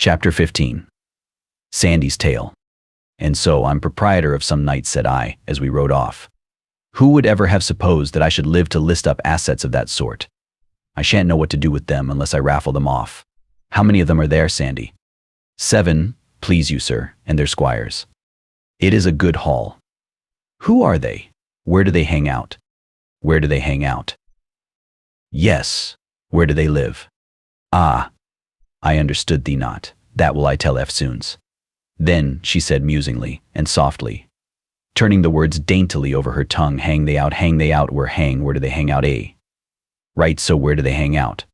Chapter 15. Sandy's Tale. "And so I'm proprietor of some knights," said I, as we rode off. "Who would ever have supposed that I should live to list up assets of that sort? I shan't know what to do with them unless I raffle them off. How many of them are there, Sandy?" "7, please you, sir, and their squires." "It is a good haul." "Who are they? Where do they hang out?" "Where do they hang out?" "Yes, where do they live?" "Ah, I understood thee not. That will I tell eftsoons." "Then," she said musingly and softly, turning the words daintily over her tongue, hang they out, where do they hang out, eh? Right, so where do they hang out?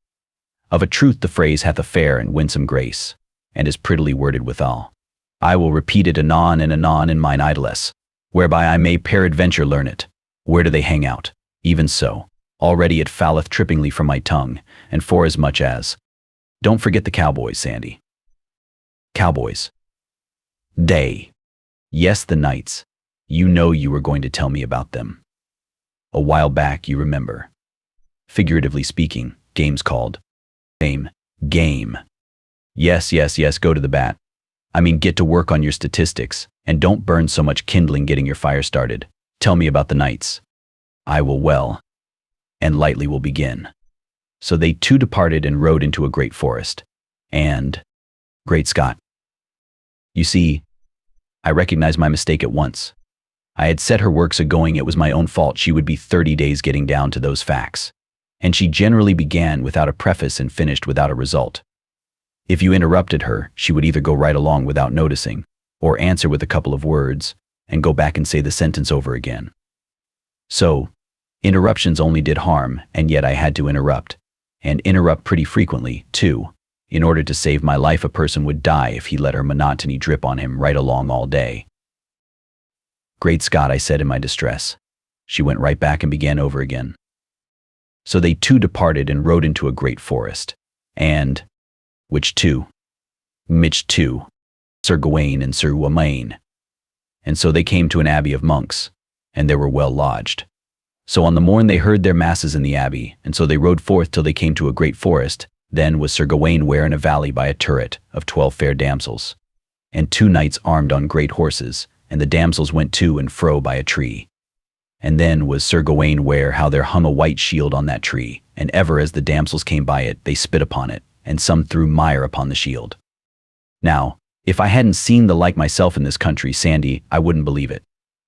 Of a truth the phrase hath a fair and winsome grace, and is prettily worded withal. I will repeat it anon and anon in mine idlesse, whereby I may peradventure learn it. Where do they hang out? Even so, already it falleth trippingly from my tongue, and forasmuch as— Don't forget the cowboys, Sandy. Cowboys. They. Yes, the knights. You know you were going to tell me about them. A while back, you remember. Figuratively speaking, games called. Game. Yes, go to the bat. I mean, get to work on your statistics, and don't burn so much kindling getting your fire started. Tell me about the knights. I will well, and lightly will begin. So they two departed and rode into a great forest. And, great Scott. You see, I recognized my mistake at once. I had set her works a-going. It was my own fault. She would be 30 days getting down to those facts. And she generally began without a preface and finished without a result. If you interrupted her, she would either go right along without noticing, or answer with a couple of words, and go back and say the sentence over again. So, interruptions only did harm, and yet I had to interrupt. And interrupt pretty frequently, too. In order to save my life, a person would die if he let her monotony drip on him right along all day. Great Scott, I said in my distress. She went right back and began over again. So they two departed and rode into a great forest. And, which two? Sir Gawain and Sir Twain. And so they came to an abbey of monks, and they were well lodged. So on the morn they heard their masses in the abbey, and so they rode forth till they came to a great forest. Then was Sir Gawain ware in a valley by a turret of 12 fair damsels, and 2 knights armed on great horses, and the damsels went to and fro by a tree. And then was Sir Gawain ware how there hung a white shield on that tree, and ever as the damsels came by it, they spit upon it, and some threw mire upon the shield. Now, if I hadn't seen the like myself in this country, Sandy, I wouldn't believe it.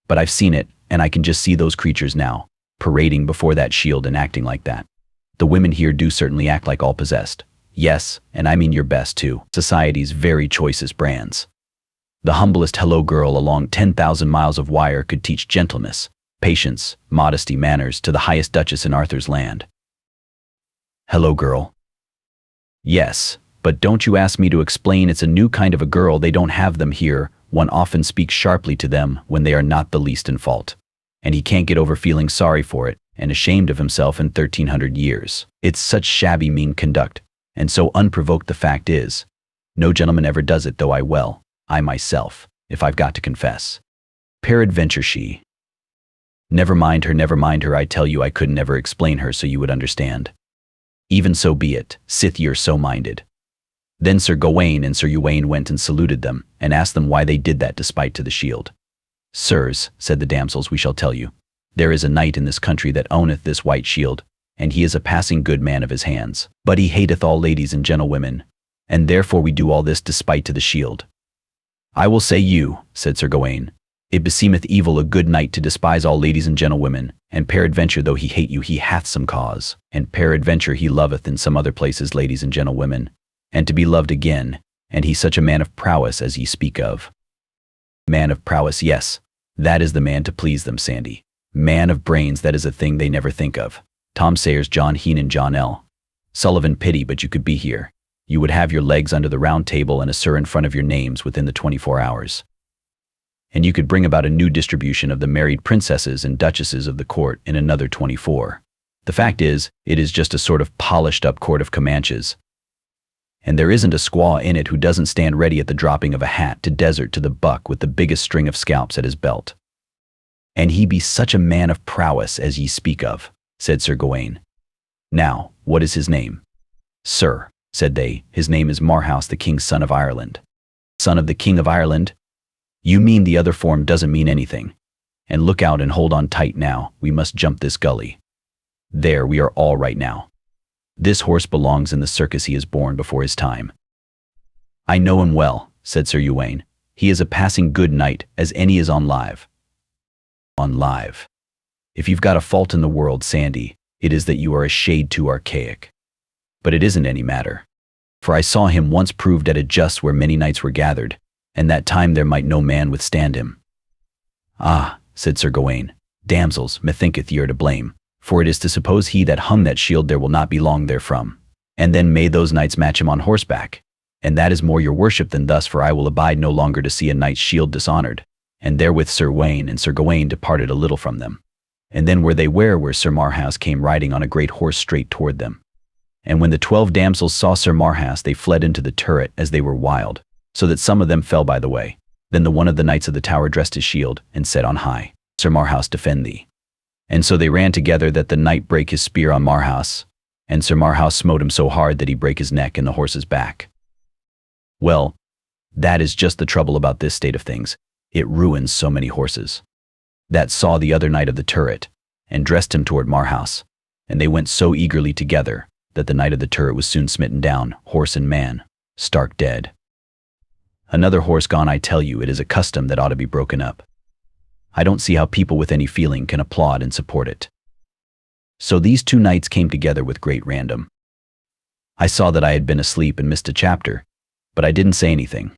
But I've seen it, and I can just see those creatures now, parading before that shield and acting like that. The women here do certainly act like all possessed. Yes, and I mean your best too. Society's very choicest brands. The humblest hello girl along 10,000 miles of wire could teach gentleness, patience, modesty, manners to the highest duchess in Arthur's land. Hello girl. Yes, but don't you ask me to explain. It's a new kind of a girl. They don't have them here. One often speaks sharply to them when they are not the least in fault. And he can't get over feeling sorry for it and ashamed of himself in 1300 years. It's such shabby mean conduct, and so unprovoked the fact is. No gentleman ever does it, though I myself, if I've got to confess. Peradventure she. Never mind her, I tell you I could never explain her so you would understand. Even so be it, sith you're so minded. Then Sir Gawain and Sir Twain went and saluted them, and asked them why they did that despite to the shield. Sirs, said the damsels, we shall tell you. There is a knight in this country that owneth this white shield, and he is a passing good man of his hands. But he hateth all ladies and gentlewomen, and therefore we do all this despite to the shield. I will say you, said Sir Gawain, it beseemeth evil a good knight to despise all ladies and gentlewomen, and peradventure though he hate you he hath some cause, and peradventure he loveth in some other places ladies and gentlewomen, and to be loved again, and he such a man of prowess as ye speak of. Man of prowess, yes, that is the man to please them, Sandy. Man of brains, that is a thing they never think of. Tom Sayers, John Heenan, John L. Sullivan, pity but you could be here. You would have your legs under the round table and a sir in front of your names within the 24 hours. And you could bring about a new distribution of the married princesses and duchesses of the court in another 24. The fact is, it is just a sort of polished-up court of Comanches. And there isn't a squaw in it who doesn't stand ready at the dropping of a hat to desert to the buck with the biggest string of scalps at his belt. And he be such a man of prowess as ye speak of, said Sir Gawain. Now, what is his name? Sir, said they. His name is Marhouse, the king's son of Ireland. Son of the king of Ireland? You mean the other form doesn't mean anything. And look out and hold on tight now, we must jump this gully. There, we are all right now. This horse belongs in the circus, he is born before his time. I know him well, said Sir Uwaine. He is a passing good knight, as any is on live. On live. If you've got a fault in the world, Sandy, it is that you are a shade too archaic. But it isn't any matter. For I saw him once proved at a just where many knights were gathered, and that time there might no man withstand him. Ah, said Sir Gawaine, damsels, methinketh ye are to blame, for it is to suppose he that hung that shield there will not be long therefrom. And then may those knights match him on horseback. And that is more your worship than thus, for I will abide no longer to see a knight's shield dishonored. And therewith Sir Uwaine and Sir Gawaine departed a little from them. And then were they where Sir Marhaus came riding on a great horse straight toward them. And when the 12 damsels saw Sir Marhaus, they fled into the turret as they were wild, so that some of them fell by the way. Then the one of the knights of the tower dressed his shield, and said on high, Sir Marhaus, defend thee. And so they ran together that the knight brake his spear on Marhaus, and Sir Marhaus smote him so hard that he brake his neck and the horse's back. Well, that is just the trouble about this state of things. It ruins so many horses. That saw the other knight of the turret, and dressed him toward Marhaus, and they went so eagerly together, that the knight of the turret was soon smitten down, horse and man, stark dead. Another horse gone, I tell you, it is a custom that ought to be broken up. I don't see how people with any feeling can applaud and support it. So these two knights came together with great random. I saw that I had been asleep and missed a chapter, but I didn't say anything.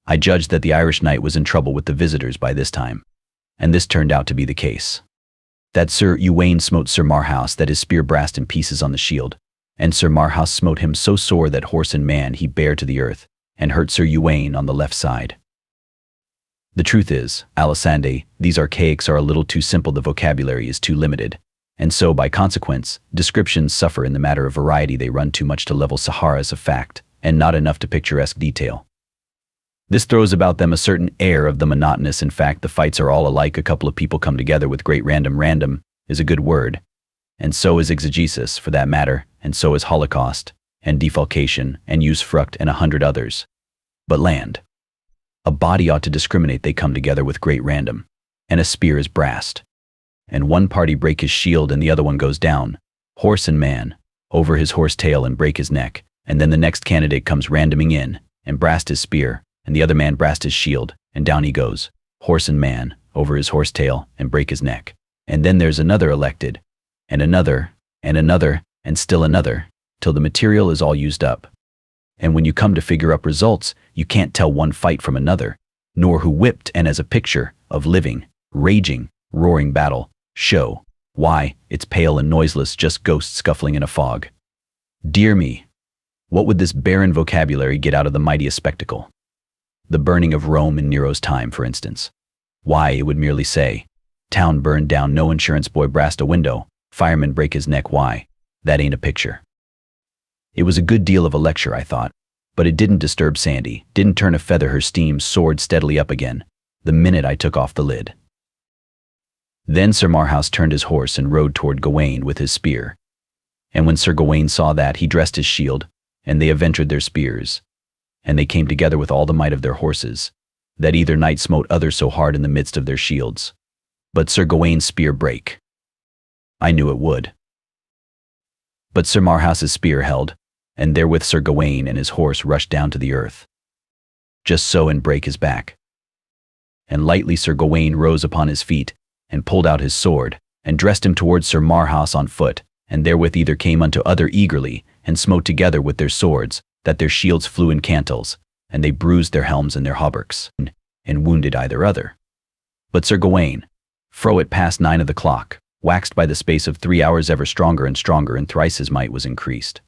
I judged that the Irish knight was in trouble with the visitors by this time, and this turned out to be the case. That Sir Uwaine smote Sir Marhaus, that his spear brast in pieces on the shield, and Sir Marhaus smote him so sore that horse and man he bare to the earth, and hurt Sir Uwaine on the left side. The truth is, Alisande, these archaics are a little too simple, the vocabulary is too limited, and so by consequence, descriptions suffer in the matter of variety, they run too much to level Saharas of fact, and not enough to picturesque detail. This throws about them a certain air of the monotonous. In fact, the fights are all alike. A couple of people come together with great random. Random is a good word, and so is exegesis, for that matter, and so is holocaust, and defalcation, and usufruct, and 100 others. But land. A body ought to discriminate. They come together with great random, and a spear is brast. And one party break his shield, and the other one goes down, horse and man, over his horse tail and break his neck, and then the next candidate comes randoming in, and brast his spear, and the other man brast his shield, and down he goes, horse and man, over his horse tail, and break his neck. And then there's another elected, and another, and another, and still another, till the material is all used up. And when you come to figure up results, you can't tell one fight from another, nor who whipped, and as a picture of living, raging, roaring battle, show, why, it's pale and noiseless, just ghosts scuffling in a fog. Dear me, what would this barren vocabulary get out of the mightiest spectacle? The burning of Rome in Nero's time, for instance. Why, it would merely say, town burned down, no insurance boy brast a window, fireman break his neck. Why, that ain't a picture. It was a good deal of a lecture, I thought, but it didn't disturb Sandy, didn't turn a feather. Her steam soared steadily up again, the minute I took off the lid. Then Sir Marhaus turned his horse and rode toward Gawaine with his spear. And when Sir Gawaine saw that, he dressed his shield, and they aventured their spears. And they came together with all the might of their horses, that either knight smote other so hard in the midst of their shields. But Sir Gawaine's spear brake. I knew it would. But Sir Marhaus's spear held, and therewith Sir Gawaine and his horse rushed down to the earth. Just so, and brake his back. And lightly Sir Gawaine rose upon his feet, and pulled out his sword, and dressed him towards Sir Marhaus on foot, and therewith either came unto other eagerly, and smote together with their swords, that their shields flew in cantels, and they bruised their helms and their hauberks, and wounded either other. But Sir Gawaine, fro it past 9 of the clock, waxed by the space of 3 hours ever stronger, and thrice his might was increased.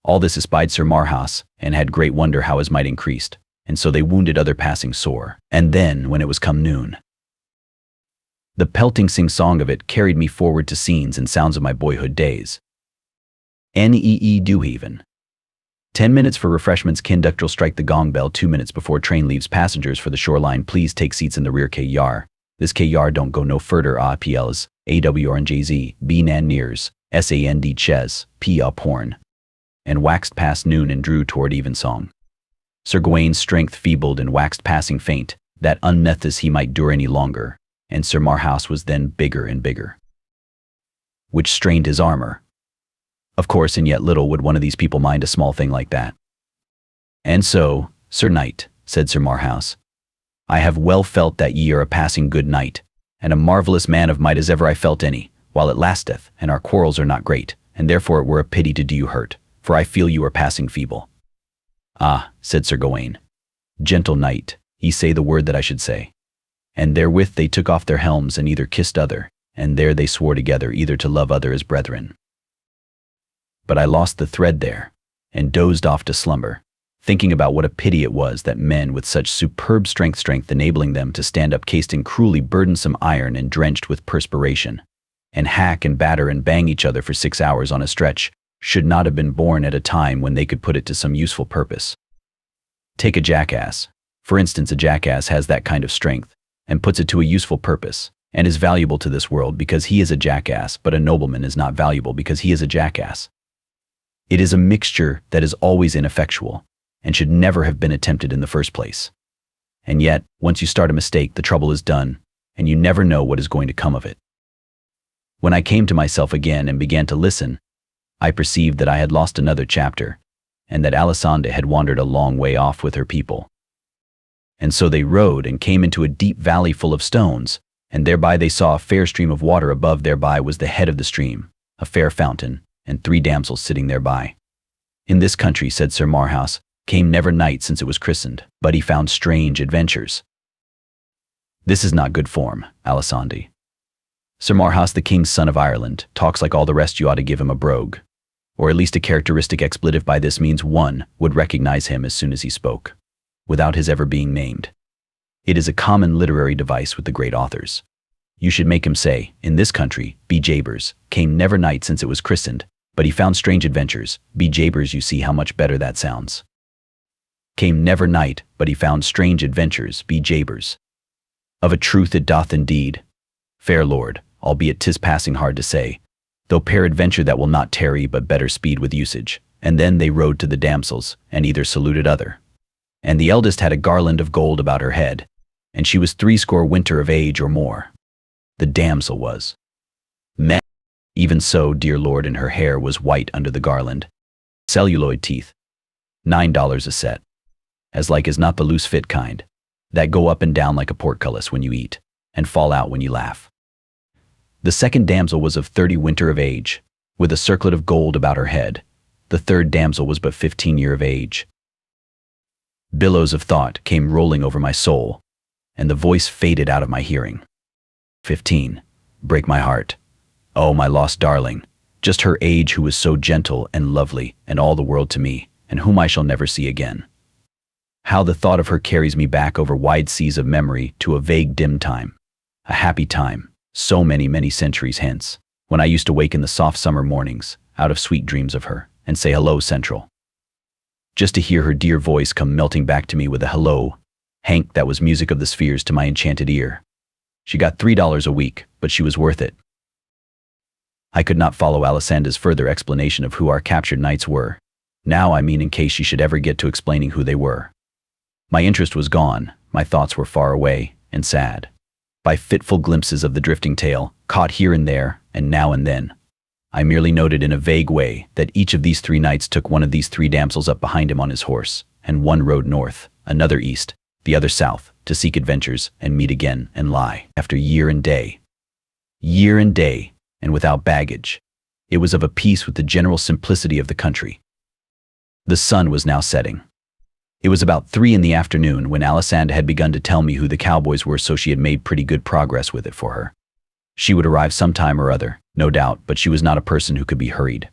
All this espied Sir Marhaus, and had great wonder how his might increased, and so they wounded other passing sore. And then, when it was come noon, the pelting sing-song of it carried me forward to scenes and sounds of my boyhood days. Dewhaven. 10 minutes for refreshments. Conductor'll strike the gong bell 2 minutes before train leaves. Passengers for the shoreline, please take seats in the rear car. This car don't go no further. PLs, AWRNJZ, B Nan Nears, SAND Ches, P porn. and waxed past noon and drew toward evensong. Sir Gawaine's strength feebled and waxed passing faint, that unnethes he might dure any longer, and Sir Marhaus was then bigger and bigger, which strained his armor. Of course, and yet little would one of these people mind a small thing like that. And so, Sir Knight, said Sir Marhaus, I have well felt that ye are a passing good knight, and a marvellous man of might as ever I felt any, while it lasteth, and our quarrels are not great, and therefore it were a pity to do you hurt, for I feel you are passing feeble. Ah, said Sir Gawaine, gentle knight, ye say the word that I should say. And therewith they took off their helms and either kissed other, and there they swore together either to love other as brethren. But I lost the thread there, and dozed off to slumber, thinking about what a pity it was that men with such superb strength enabling them to stand up cased in cruelly burdensome iron and drenched with perspiration, and hack and batter and bang each other for 6 hours on a stretch, should not have been born at a time when they could put it to some useful purpose. Take a jackass. For instance, a jackass has that kind of strength, and puts it to a useful purpose, and is valuable to this world because he is a jackass, but a nobleman is not valuable because he is a jackass. It is a mixture that is always ineffectual, and should never have been attempted in the first place. And yet, once you start a mistake, the trouble is done, and you never know what is going to come of it. When I came to myself again and began to listen, I perceived that I had lost another chapter, and that Alisande had wandered a long way off with her people. And so they rode and came into a deep valley full of stones, and thereby they saw a fair stream of water above. Thereby was the head of the stream, a fair fountain, and 3 damsels sitting thereby. In this country, said Sir Marhaus, came never knight since it was christened, but he found strange adventures. This is not good form, Alisande. Sir Marhaus, the king's son of Ireland, talks like all the rest. You ought to give him a brogue, or at least a characteristic expletive. By this means one would recognize him as soon as he spoke, without his ever being named. It is a common literary device with the great authors. You should make him say, in this country, be jabers, came never knight since it was christened, but he found strange adventures, be jabers. You see how much better that sounds. Came never knight, but he found strange adventures, be jabers. Of a truth it doth indeed, fair lord, albeit 'tis passing hard to say, though peradventure that will not tarry but better speed with usage. And then they rode to the damsels, and either saluted other. And the eldest had a garland of gold about her head, and she was 60 winter of age or more. The damsel was met. Even so, dear lord, and her hair was white under the garland. Celluloid teeth, $9 a set, as like as not the loose fit kind, that go up and down like a portcullis when you eat, and fall out when you laugh. The second damsel was of 30 winter of age, with a circlet of gold about her head. The third damsel was but 15 year of age. Billows of thought came rolling over my soul, and the voice faded out of my hearing. 15. Break my heart. Oh, my lost darling, just her age, who was so gentle and lovely, and all the world to me, and whom I shall never see again. How the thought of her carries me back over wide seas of memory to a vague dim time, a happy time, so many centuries hence, when I used to wake in the soft summer mornings, out of sweet dreams of her, and say hello, Central. Just to hear her dear voice come melting back to me with a hello, Hank, that was music of the spheres to my enchanted ear. She got $3 a week, but she was worth it. I could not follow Alisande's further explanation of who our captured knights were. Now, I mean, in case she should ever get to explaining who they were. My interest was gone, my thoughts were far away and sad, by fitful glimpses of the drifting tale, caught here and there, and now and then. I merely noted in a vague way that each of these 3 knights took one of these 3 damsels up behind him on his horse, and one rode north, another east, the other south, to seek adventures and meet again and lie, after year and day, and without baggage. It was of a piece with the general simplicity of the country. The sun was now setting. It was about 3 in the afternoon when Alisande had begun to tell me who the cowboys were, so she had made pretty good progress with it for her. She would arrive some time or other, no doubt, but she was not a person who could be hurried.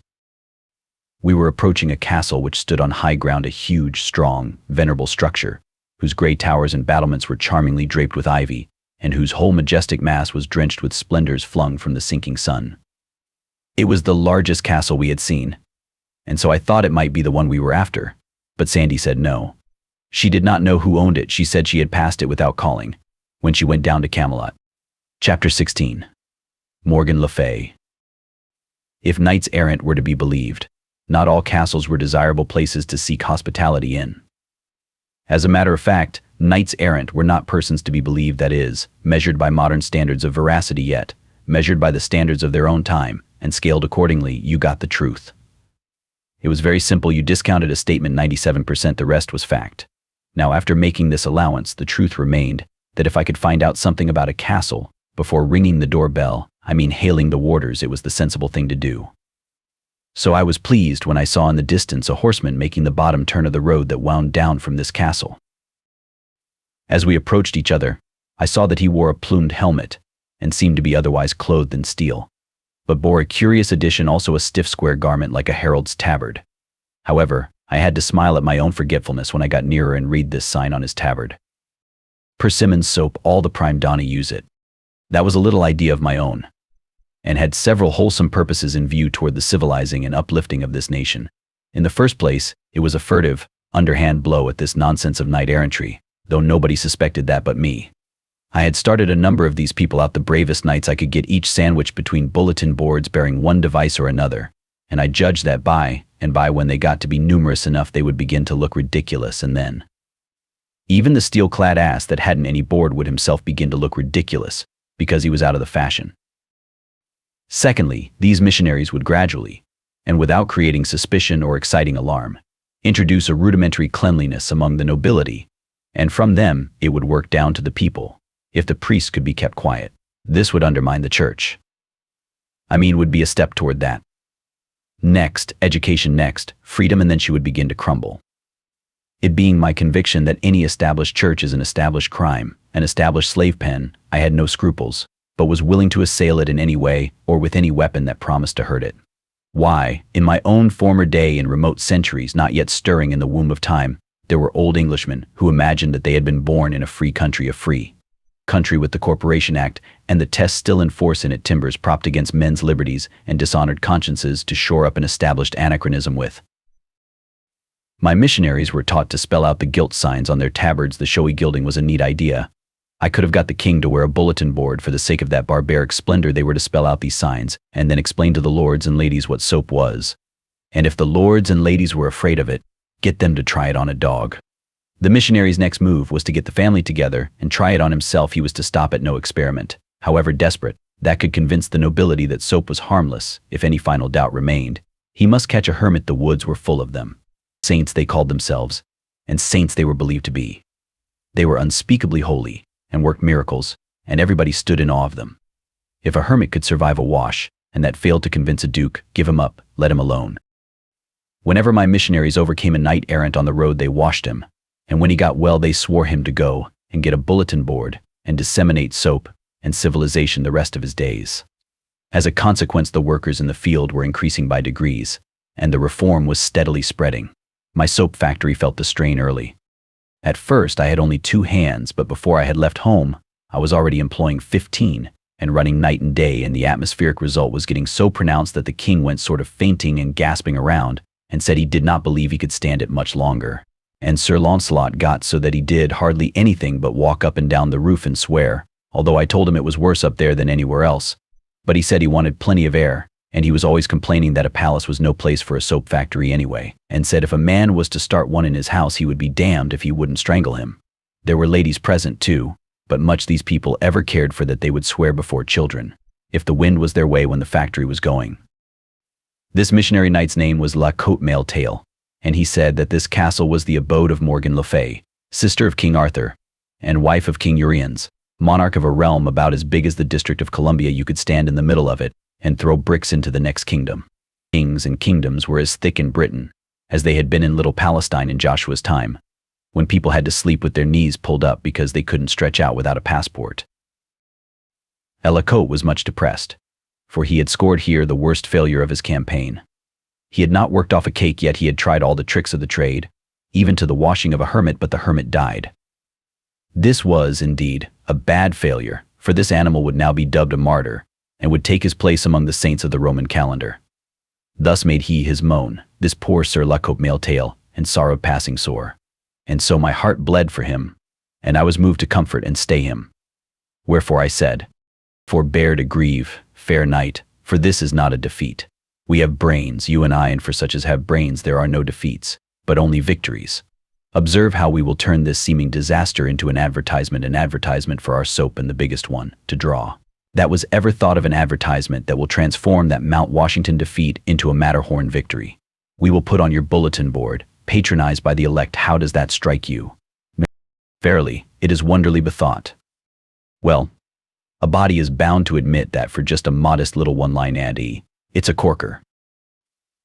We were approaching a castle which stood on high ground, a huge, strong, venerable structure, whose gray towers and battlements were charmingly draped with ivy, and whose whole majestic mass was drenched with splendors flung from the sinking sun. It was the largest castle we had seen, and so I thought it might be the one we were after, but Sandy said no. She did not know who owned it. She said she had passed it without calling, when she went down to Camelot. Chapter 16. Morgan Le Fay. If knights errant were to be believed, Not all castles were desirable places to seek hospitality in. As a matter of fact, knights errant were not persons to be believed, that is, measured by modern standards of veracity, yet measured by the standards of their own time, and scaled accordingly. You got the truth. It was very simple. You discounted a statement 97%, the rest was fact. Now, after making this allowance, the truth remained that if I could find out something about a castle before ringing the doorbell, hailing the warders, it was the sensible thing to do. So I was pleased when I saw in the distance a horseman making the bottom turn of the road that wound down from this castle. As we approached each other, I saw that he wore a plumed helmet and seemed to be otherwise clothed in steel, but bore a curious addition, also a stiff square garment like a herald's tabard. However, I had to smile at my own forgetfulness when I got nearer and read this sign on his tabard. Persimmons soap, all the prime donna use it. That was a little idea of my own, and had several wholesome purposes in view toward the civilizing and uplifting of this nation. In the first place, it was a furtive, underhand blow at this nonsense of knight-errantry, though nobody suspected that but me. I had started a number of these people out, the bravest knights I could get, each sandwiched between bulletin boards bearing one device or another, and I judged that by and by, when they got to be numerous enough, they would begin to look ridiculous, and then even the steel-clad ass that hadn't any board would himself begin to look ridiculous, because he was out of the fashion. Secondly, these missionaries would gradually, and without creating suspicion or exciting alarm, introduce a rudimentary cleanliness among the nobility, and from them it would work down to the people. If the priests could be kept quiet, this would undermine the church. Would be a step toward that. Next, education, next, freedom, and then she would begin to crumble. It being my conviction that any established church is an established crime, an established slave pen, I had no scruples, but was willing to assail it in any way or with any weapon that promised to hurt it. Why, in my own former day, in remote centuries not yet stirring in the womb of time, there were old Englishmen who imagined that they had been born in a free country, with the Corporation Act and the test still in force in it, timbers propped against men's liberties and dishonored consciences to shore up an established anachronism with. My missionaries were taught to spell out the gilt signs on their tabards. The showy gilding was a neat idea. I could have got the king to wear a bulletin board for the sake of that barbaric splendor. They were to spell out these signs and then explain to the lords and ladies what soap was. And if the lords and ladies were afraid of it, get them to try it on a dog. The missionary's next move was to get the family together and try it on himself. He was to stop at no experiment, however desperate, that could convince the nobility that soap was harmless. If any final doubt remained, he must catch a hermit. The woods were full of them. Saints they called themselves, and saints they were believed to be. They were unspeakably holy and worked miracles, and everybody stood in awe of them. If a hermit could survive a wash, and that failed to convince a duke, give him up, let him alone. Whenever my missionaries overcame a knight-errant on the road, they washed him, and when he got well they swore him to go and get a bulletin board and disseminate soap and civilization the rest of his days. As a consequence, the workers in the field were increasing by degrees, and the reform was steadily spreading. My soap factory felt the strain early. At first I had only 2 hands, but before I had left home, I was already employing 15 and running night and day, and the atmospheric result was getting so pronounced that the king went sort of fainting and gasping around and said he did not believe he could stand it much longer. And Sir Launcelot got so that he did hardly anything but walk up and down the roof and swear, although I told him it was worse up there than anywhere else. But he said he wanted plenty of air, and he was always complaining that a palace was no place for a soap factory anyway, and said if a man was to start one in his house he would be damned if he wouldn't strangle him. There were ladies present too, but much these people ever cared for that they would swear before children, if the wind was their way when the factory was going. This missionary knight's name was La Cote Male Tail, and he said that this castle was the abode of Morgan Le Fay, sister of King Arthur, and wife of King Uriens, monarch of a realm about as big as the District of Columbia. You could stand in the middle of it and throw bricks into the next kingdom. Kings and kingdoms were as thick in Britain as they had been in Little Palestine in Joshua's time, when people had to sleep with their knees pulled up because they couldn't stretch out without a passport. Ellicott was much depressed, for he had scored here the worst failure of his campaign. He had not worked off a cake yet. He had tried all the tricks of the trade, even to the washing of a hermit, but the hermit died. This was, indeed, a bad failure, for this animal would now be dubbed a martyr, and would take his place among the saints of the Roman calendar. Thus made he his moan, this poor Sir La Cote Male Tail, and sorrowed passing sore. And so my heart bled for him, and I was moved to comfort and stay him. Wherefore I said, Forbear to grieve, fair knight, for this is not a defeat. We have brains, you and I, and for such as have brains there are no defeats, but only victories. Observe how we will turn this seeming disaster into an advertisement for our soap, and the biggest one, to draw. That was ever thought of, an advertisement that will transform that Mount Washington defeat into a Matterhorn victory. We will put on your bulletin board, patronized by the elect. How does that strike you? Verily, it is wonderly bethought. Well, a body is bound to admit that for just a modest little one-line ad, it's a corker.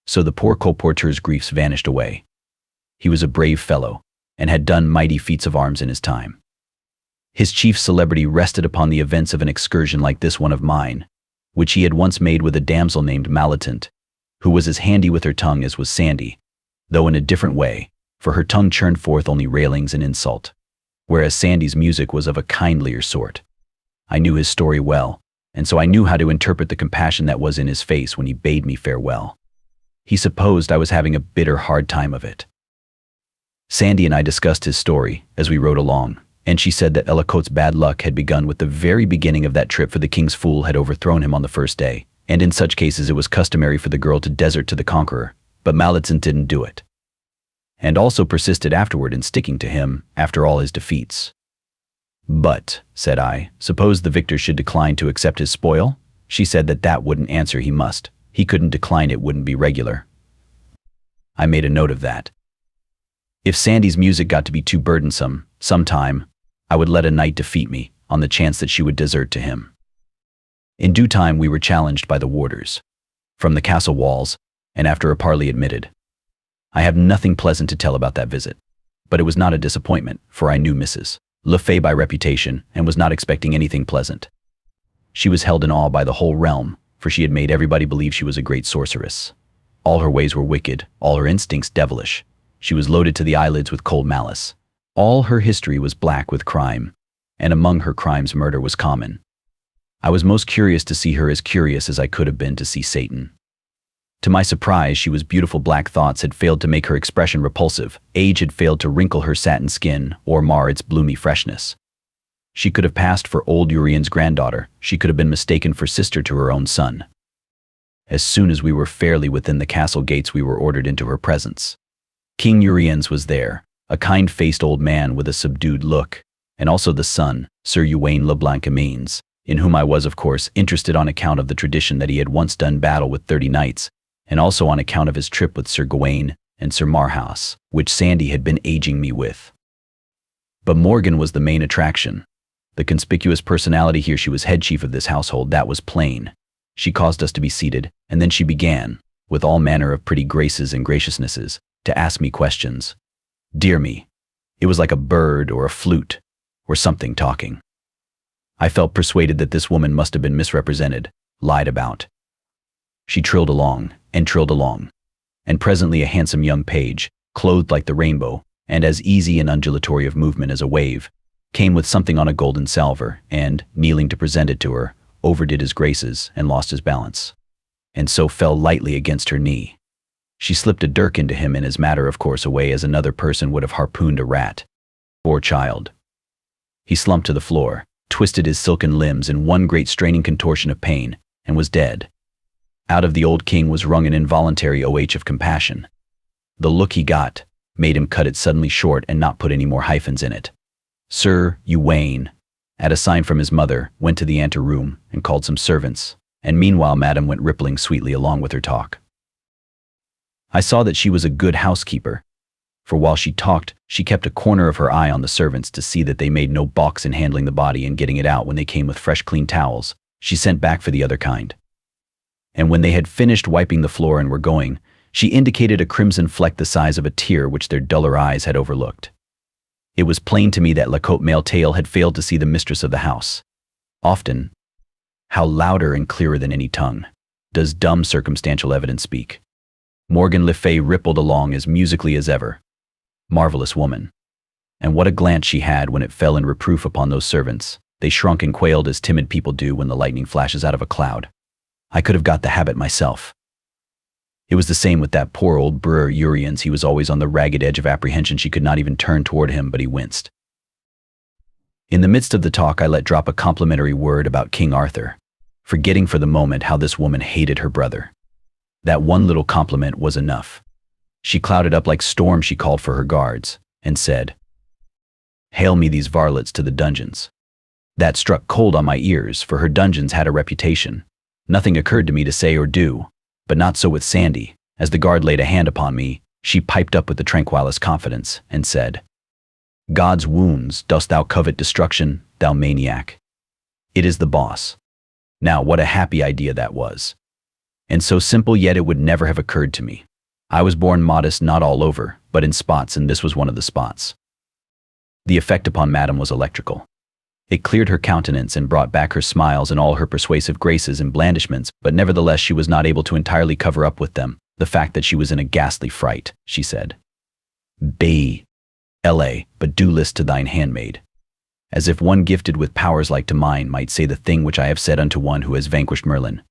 So the poor colporteur's griefs vanished away. He was a brave fellow, and had done mighty feats of arms in his time. His chief celebrity rested upon the events of an excursion like this one of mine, which he had once made with a damsel named Malatant, who was as handy with her tongue as was Sandy, though in a different way, for her tongue churned forth only railings and insult, whereas Sandy's music was of a kindlier sort. I knew his story well, and so I knew how to interpret the compassion that was in his face when he bade me farewell. He supposed I was having a bitter hard time of it. Sandy and I discussed his story as we rode along, and she said that Ellicote's bad luck had begun with the very beginning of that trip, for the king's fool had overthrown him on the first day, and in such cases it was customary for the girl to desert to the conqueror, but Malatant didn't do it, and also persisted afterward in sticking to him after all his defeats. But, said I, suppose the victor should decline to accept his spoil? She said that that wouldn't answer, he must. He couldn't decline, it wouldn't be regular. I made a note of that. If Sandy's music got to be too burdensome, sometime, I would let a knight defeat me, on the chance that she would desert to him. In due time we were challenged by the warders, from the castle walls, and after a parley admitted. I have nothing pleasant to tell about that visit, but it was not a disappointment, for I knew Mrs. Le Fay by reputation, and was not expecting anything pleasant. She was held in awe by the whole realm, for she had made everybody believe she was a great sorceress. All her ways were wicked, all her instincts devilish. She was loaded to the eyelids with cold malice. All her history was black with crime, and among her crimes murder was common. I was most curious to see her, as curious as I could have been to see Satan. To my surprise, she was beautiful. Black thoughts had failed to make her expression repulsive. Age had failed to wrinkle her satin skin or mar its bloomy freshness. She could have passed for old Urian's granddaughter. She could have been mistaken for sister to her own son. As soon as we were fairly within the castle gates, we were ordered into her presence. King Urians was there, a kind-faced old man with a subdued look, and also the son, Sir Twain le Blanc-Amines, in whom I was, of course, interested on account of the tradition that he had once done battle with 30 knights, and also on account of his trip with Sir Gawain and Sir Marhaus, which Sandy had been aging me with. But Morgan was the main attraction. The conspicuous personality here. She was head chief of this household, that was plain. She caused us to be seated, and then she began, with all manner of pretty graces and graciousnesses, to ask me questions. Dear me, it was like a bird or a flute, or something talking. I felt persuaded that this woman must have been misrepresented, lied about. She trilled along, and presently a handsome young page, clothed like the rainbow, and as easy and undulatory of movement as a wave, came with something on a golden salver, and, kneeling to present it to her, overdid his graces and lost his balance, and so fell lightly against her knee. She slipped a dirk into him in as matter of course a way as another person would have harpooned a rat. Poor child. He slumped to the floor, twisted his silken limbs in one great straining contortion of pain, and was dead. Out of the old king was wrung an involuntary oh of compassion. The look he got made him cut it suddenly short and not put any more hyphens in it. Sir Twain, at a sign from his mother, went to the anteroom and called some servants, and meanwhile Madame went rippling sweetly along with her talk. I saw that she was a good housekeeper, for while she talked, she kept a corner of her eye on the servants to see that they made no balks in handling the body and getting it out when they came with fresh clean towels. She sent back for the other kind. And when they had finished wiping the floor and were going, she indicated a crimson fleck the size of a tear which their duller eyes had overlooked. It was plain to me that La Cote Male Tail had failed to see the mistress of the house. Often, how louder and clearer than any tongue, does dumb circumstantial evidence speak. Morgan Le Fay rippled along as musically as ever. Marvelous woman. And what a glance she had when it fell in reproof upon those servants. They shrunk and quailed as timid people do when the lightning flashes out of a cloud. I could have got the habit myself. It was the same with that poor old brewer Urians. He was always on the ragged edge of apprehension. She could not even turn toward him, but he winced. In the midst of the talk I let drop a complimentary word about King Arthur, forgetting for the moment how this woman hated her brother. That one little compliment was enough. She clouded up like storm. She called for her guards and said, "Hail me these varlets to the dungeons." That struck cold on my ears, for her dungeons had a reputation. Nothing occurred to me to say or do, but not so with Sandy. As the guard laid a hand upon me, she piped up with the tranquilest confidence and said, "God's wounds, dost thou covet destruction, thou maniac? It is the boss." Now, what a happy idea that was. And so simple, yet it would never have occurred to me. I was born modest, not all over, but in spots, and this was one of the spots. The effect upon Madame was electrical. It cleared her countenance and brought back her smiles and all her persuasive graces and blandishments, but nevertheless she was not able to entirely cover up with them the fact that she was in a ghastly fright. She said, "Bay, L.A., but do list to thine handmaid." As if one gifted with powers like to mine might say the thing which I have said unto one who has vanquished Merlin,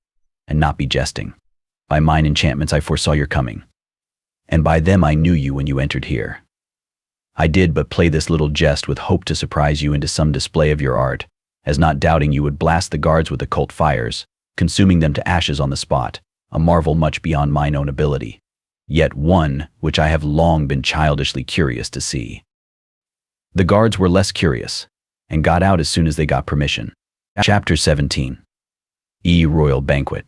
and not be jesting. By mine enchantments I foresaw your coming, and by them I knew you when you entered here. I did but play this little jest with hope to surprise you into some display of your art, as not doubting you would blast the guards with occult fires, consuming them to ashes on the spot, a marvel much beyond mine own ability, yet one which I have long been childishly curious to see. The guards were less curious, and got out as soon as they got permission. Chapter 17. Royal Banquet.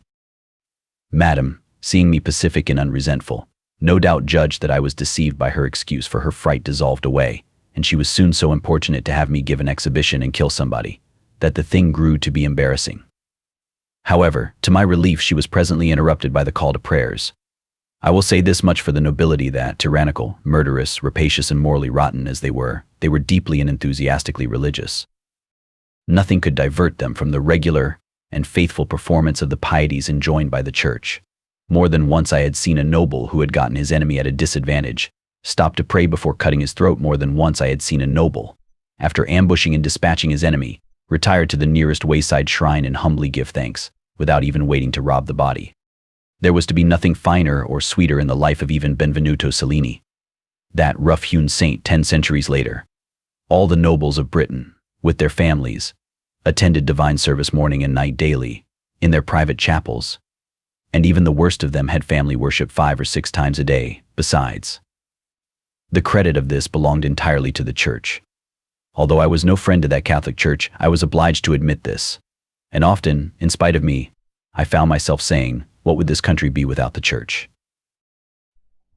Madam, seeing me pacific and unresentful, no doubt judged that I was deceived by her excuse, for her fright dissolved away, and she was soon so importunate to have me give an exhibition and kill somebody, that the thing grew to be embarrassing. However, to my relief she was presently interrupted by the call to prayers. I will say this much for the nobility, that, tyrannical, murderous, rapacious, and morally rotten as they were deeply and enthusiastically religious. Nothing could divert them from the regular and faithful performance of the pieties enjoined by the Church. More than once I had seen a noble who had gotten his enemy at a disadvantage stop to pray before cutting his throat. More than once I had seen a noble, after ambushing and dispatching his enemy, retire to the nearest wayside shrine and humbly give thanks, without even waiting to rob the body. There was to be nothing finer or sweeter in the life of even Benvenuto Cellini, that rough-hewn saint 10 centuries later. All the nobles of Britain, with their families, attended divine service morning and night daily, in their private chapels, and even the worst of them had family worship 5 or 6 times a day, besides. The credit of this belonged entirely to the Church. Although I was no friend to that Catholic Church, I was obliged to admit this, and often, in spite of me, I found myself saying, what would this country be without the Church?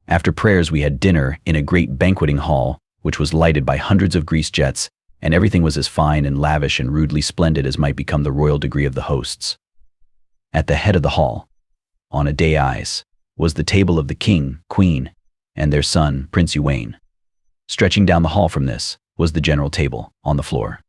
After prayers we had dinner in a great banqueting hall, which was lighted by hundreds of grease jets, and everything was as fine and lavish and rudely splendid as might become the royal degree of the hosts. At the head of the hall, on a dais, was the table of the king, queen, and their son, Prince Twain. Stretching down the hall from this was the general table, on the floor.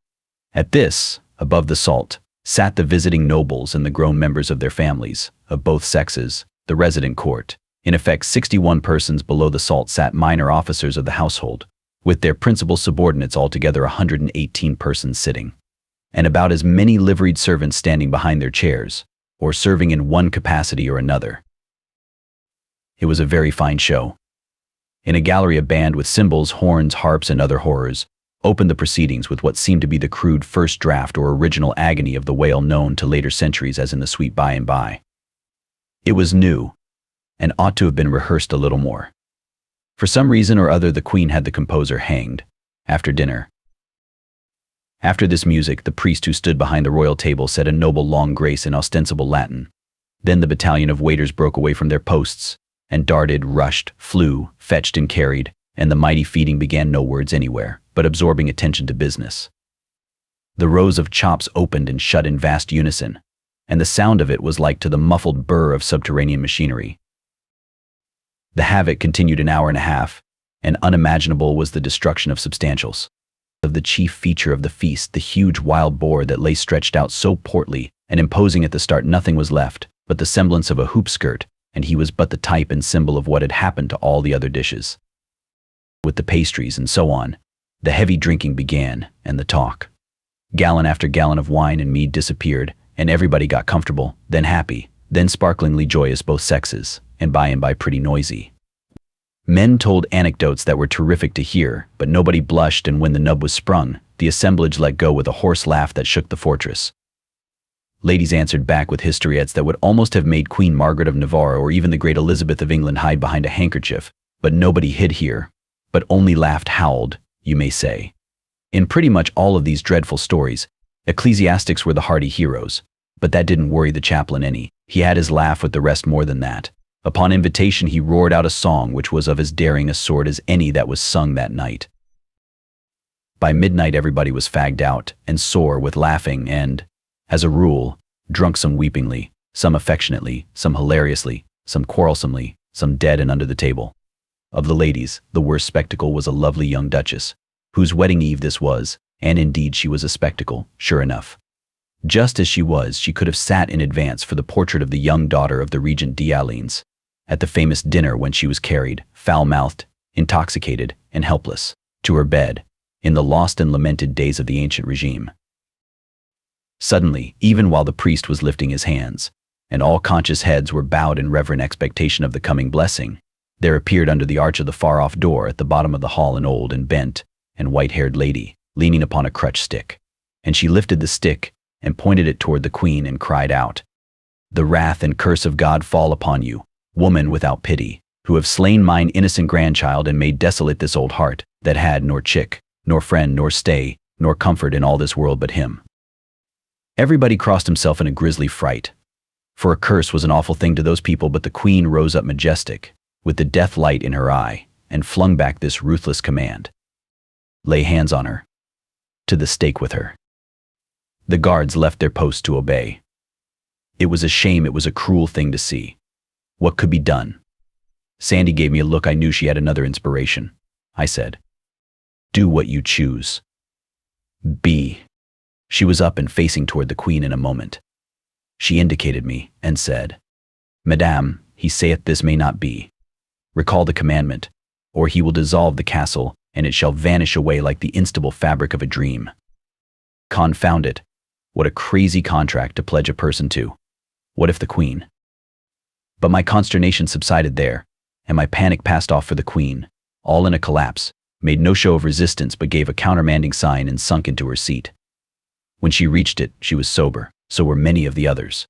At this, above the salt, sat the visiting nobles and the grown members of their families, of both sexes, the resident court. In effect, 61 persons below the salt sat minor officers of the household, with their principal subordinates, altogether 118 persons sitting, and about as many liveried servants standing behind their chairs, or serving in one capacity or another. It was a very fine show. In a gallery, a band with cymbals, horns, harps, and other horrors opened the proceedings with what seemed to be the crude first draft or original agony of the wail known to later centuries as in the Sweet By and By. It was new, and ought to have been rehearsed a little more. For some reason or other the Queen had the composer hanged, after dinner. After this music, the priest who stood behind the royal table said a noble long grace in ostensible Latin. Then the battalion of waiters broke away from their posts, and darted, rushed, flew, fetched and carried, and the mighty feeding began, no words anywhere, but absorbing attention to business. The rows of chops opened and shut in vast unison, and the sound of it was like to the muffled burr of subterranean machinery. The havoc continued an hour and a half, and unimaginable was the destruction of substantials. Of the chief feature of the feast, the huge wild boar that lay stretched out so portly and imposing at the start, nothing was left but the semblance of a hoop skirt, and he was but the type and symbol of what had happened to all the other dishes. With the pastries and so on, the heavy drinking began, and the talk. Gallon after gallon of wine and mead disappeared, and everybody got comfortable, then happy, then sparklingly joyous, both sexes, and by pretty noisy. Men told anecdotes that were terrific to hear, but nobody blushed, and when the nub was sprung, the assemblage let go with a hoarse laugh that shook the fortress. Ladies answered back with historiettes that would almost have made Queen Margaret of Navarre or even the great Elizabeth of England hide behind a handkerchief, but nobody hid here, but only laughed, howled, you may say. In pretty much all of these dreadful stories, ecclesiastics were the hardy heroes, but that didn't worry the chaplain any. He had his laugh with the rest more than that. Upon invitation he roared out a song which was of as daring a sort as any that was sung that night. By midnight everybody was fagged out and sore with laughing and, as a rule, drunk, some weepingly, some affectionately, some hilariously, some quarrelsomely, some dead and under the table. Of the ladies, the worst spectacle was a lovely young duchess, whose wedding eve this was, and indeed she was a spectacle, sure enough. Just as she was, she could have sat in advance for the portrait of the young daughter of the Regent d'Alines, at the famous dinner when she was carried, foul-mouthed, intoxicated, and helpless, to her bed, in the lost and lamented days of the ancient regime. Suddenly, even while the priest was lifting his hands, and all conscious heads were bowed in reverent expectation of the coming blessing, there appeared under the arch of the far-off door at the bottom of the hall an old and bent and white-haired lady, leaning upon a crutch stick. And she lifted the stick and pointed it toward the queen and cried out, "The wrath and curse of God fall upon you, woman without pity, who have slain mine innocent grandchild and made desolate this old heart, that had nor chick, nor friend, nor stay, nor comfort in all this world but him." Everybody crossed himself in a grisly fright, for a curse was an awful thing to those people, but the queen rose up majestic, with the death light in her eye, and flung back this ruthless command: "Lay hands on her. To the stake with her." The guards left their posts to obey. It was a shame, it was a cruel thing to see. What could be done? Sandy gave me a look. I knew she had another inspiration. I said, "Do what you choose." B. She was up and facing toward the queen in a moment. She indicated me and said, "Madame, he saith this may not be. Recall the commandment, or he will dissolve the castle, and it shall vanish away like the instable fabric of a dream." Confound it. What a crazy contract to pledge a person to. What if the queen? But my consternation subsided there, and my panic passed off, for the queen, all in a collapse, made no show of resistance but gave a countermanding sign and sunk into her seat. When she reached it, she was sober, so were many of the others.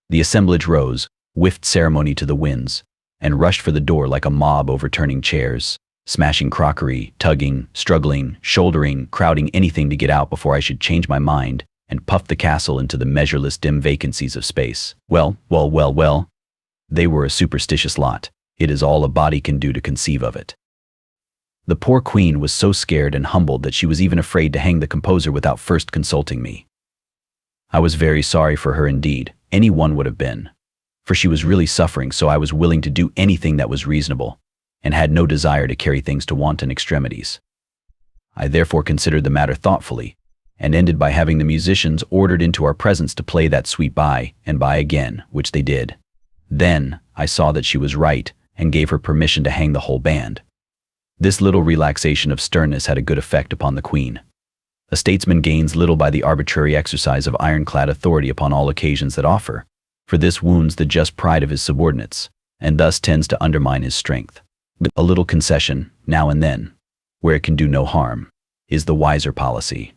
The assemblage rose, whiffed ceremony to the winds, and rushed for the door like a mob, overturning chairs, smashing crockery, tugging, struggling, shouldering, crowding anything to get out before I should change my mind and puff the castle into the measureless dim vacancies of space. Well, they were a superstitious lot. It is all a body can do to conceive of it. The poor queen was so scared and humbled that she was even afraid to hang the composer without first consulting me. I was very sorry for her indeed, any one would have been, for she was really suffering, so I was willing to do anything that was reasonable, and had no desire to carry things to wanton extremities. I therefore considered the matter thoughtfully, and ended by having the musicians ordered into our presence to play that sweet By and By again, which they did. Then I saw that she was right, and gave her permission to hang the whole band. This little relaxation of sternness had a good effect upon the queen. A statesman gains little by the arbitrary exercise of ironclad authority upon all occasions that offer, for this wounds the just pride of his subordinates, and thus tends to undermine his strength. But a little concession, now and then, where it can do no harm, is the wiser policy.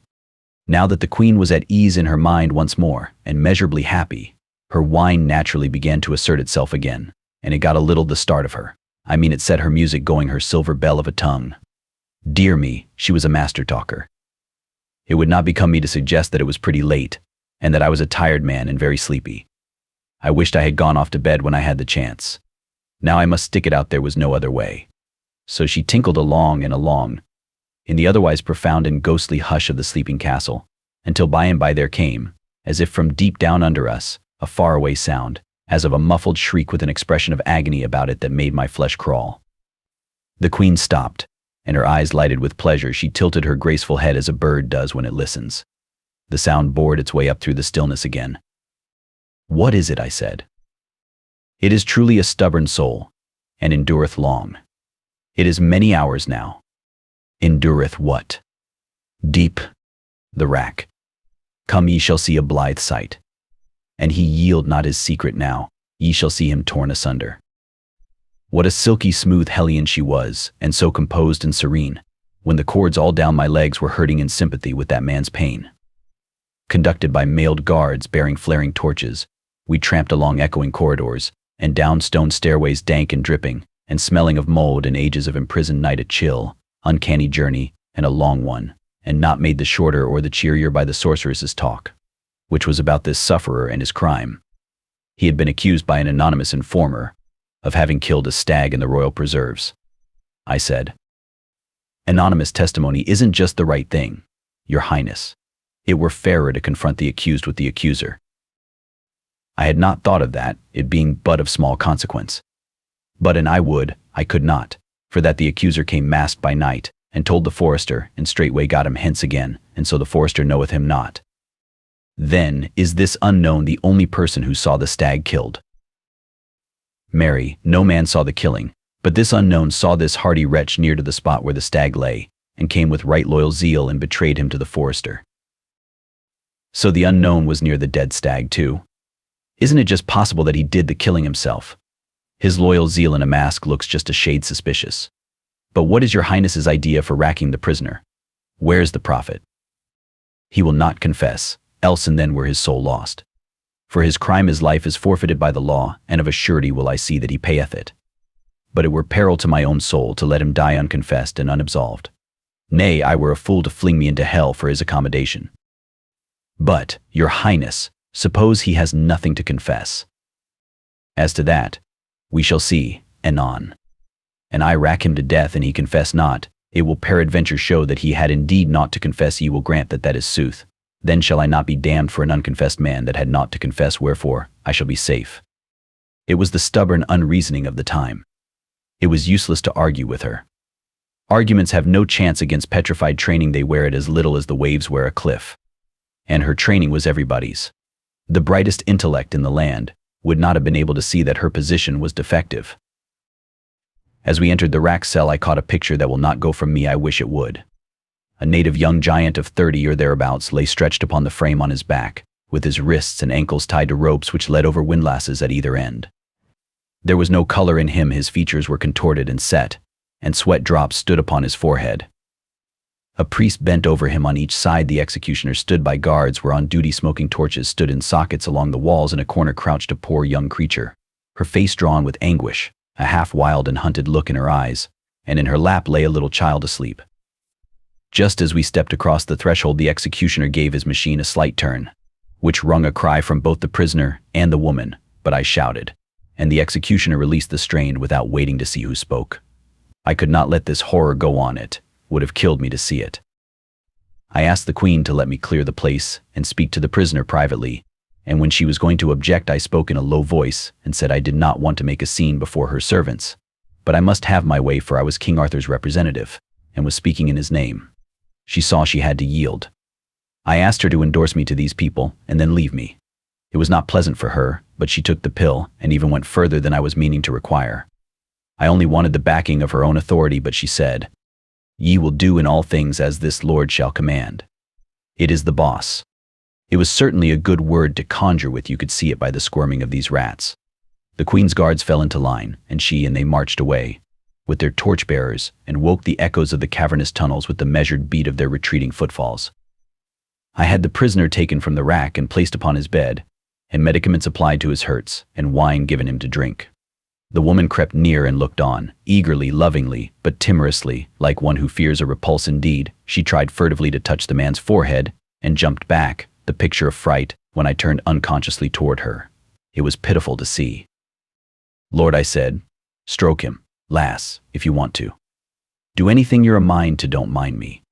Now that the queen was at ease in her mind once more, and measurably happy, her wine naturally began to assert itself again, and it got a little the start of her. I mean, it set her music going, her silver bell of a tongue. Dear me, she was a master talker. It would not become me to suggest that it was pretty late, and that I was a tired man and very sleepy. I wished I had gone off to bed when I had the chance. Now I must stick it out, there was no other way. So she tinkled along and along, in the otherwise profound and ghostly hush of the sleeping castle, until by and by there came, as if from deep down under us, a faraway sound, as of a muffled shriek with an expression of agony about it that made my flesh crawl. The queen stopped, and her eyes lighted with pleasure. She tilted her graceful head as a bird does when it listens. The sound bored its way up through the stillness again. "What is it?" I said. "It is truly a stubborn soul, and endureth long. It is many hours now." "Endureth what?" "Deep the rack. Come, ye shall see a blithe sight. And he yield not his secret now, ye shall see him torn asunder." What a silky smooth hellion she was, and so composed and serene, when the cords all down my legs were hurting in sympathy with that man's pain. conducted by mailed guards bearing flaring torches. We tramped along echoing corridors, and down stone stairways dank and dripping, and smelling of mold and ages of imprisoned night, a chill, uncanny journey, and a long one, and not made the shorter or the cheerier by the sorceress's talk, which was about this sufferer and his crime. He had been accused by an anonymous informer of having killed a stag in the royal preserves. I said, "Anonymous testimony isn't just the right thing, Your Highness. It were fairer to confront the accused with the accuser." I had not thought of that, it being but of small consequence. But an I could not, for that the accuser came masked by night, and told the forester, and straightway got him hence again, and so the forester knoweth him not. Then is this unknown the only person who saw the stag killed? Marry, no man saw the killing, but this unknown saw this hardy wretch near to the spot where the stag lay, and came with right loyal zeal and betrayed him to the forester. So the unknown was near the dead stag too? Isn't it just possible that he did the killing himself? His loyal zeal in a mask looks just a shade suspicious. But what is Your Highness's idea for racking the prisoner? Where's the prophet? He will not confess, else and then were his soul lost. For his crime his life is forfeited by the law, and of a surety will I see that he payeth it. But it were peril to my own soul to let him die unconfessed and unabsolved. Nay, I were a fool to fling me into hell for his accommodation. But, Your Highness, suppose he has nothing to confess. As to that, we shall see, anon. And I rack him to death and he confess not, it will peradventure show that he had indeed naught to confess. Ye will grant that that is sooth. Then shall I not be damned for an unconfessed man that had naught to confess, wherefore I shall be safe. It was the stubborn unreasoning of the time. It was useless to argue with her. Arguments have no chance against petrified training. They wear it as little as the waves wear a cliff. And her training was everybody's. The brightest intellect in the land would not have been able to see that her position was defective. As we entered the rack cell, I caught a picture that will not go from me. I wish it would. A native young giant of 30 or thereabouts lay stretched upon the frame on his back, with his wrists and ankles tied to ropes which led over windlasses at either end. There was no color in him, his features were contorted and set, and sweat drops stood upon his forehead. A priest bent over him on each side. The executioners stood by. Guards were on duty. Smoking torches stood in sockets along the walls. In a corner crouched a poor young creature, her face drawn with anguish, a half-wild and hunted look in her eyes, and in her lap lay a little child asleep. Just as we stepped across the threshold, the executioner gave his machine a slight turn, which wrung a cry from both the prisoner and the woman, but I shouted, and the executioner released the strain without waiting to see who spoke. I could not let this horror go on. It would have killed me to see it. I asked the queen to let me clear the place and speak to the prisoner privately, and when she was going to object, I spoke in a low voice and said I did not want to make a scene before her servants, but I must have my way, for I was King Arthur's representative and was speaking in his name. She saw she had to yield. I asked her to endorse me to these people and then leave me. It was not pleasant for her, but she took the pill and even went further than I was meaning to require. I only wanted the backing of her own authority, but she said, "Ye will do in all things as this lord shall command." It is the boss. It was certainly a good word to conjure with. You could see it by the squirming of these rats. The queen's guards fell into line, and they marched away, with their torchbearers, and woke the echoes of the cavernous tunnels with the measured beat of their retreating footfalls. I had the prisoner taken from the rack and placed upon his bed, and medicaments applied to his hurts, and wine given him to drink. The woman crept near and looked on, eagerly, lovingly, but timorously, like one who fears a repulse. Indeed, she tried furtively to touch the man's forehead, and jumped back, the picture of fright, when I turned unconsciously toward her. It was pitiful to see. "Lord," I said, "stroke him, lass, if you want to. Do anything you're a mind to, don't mind me."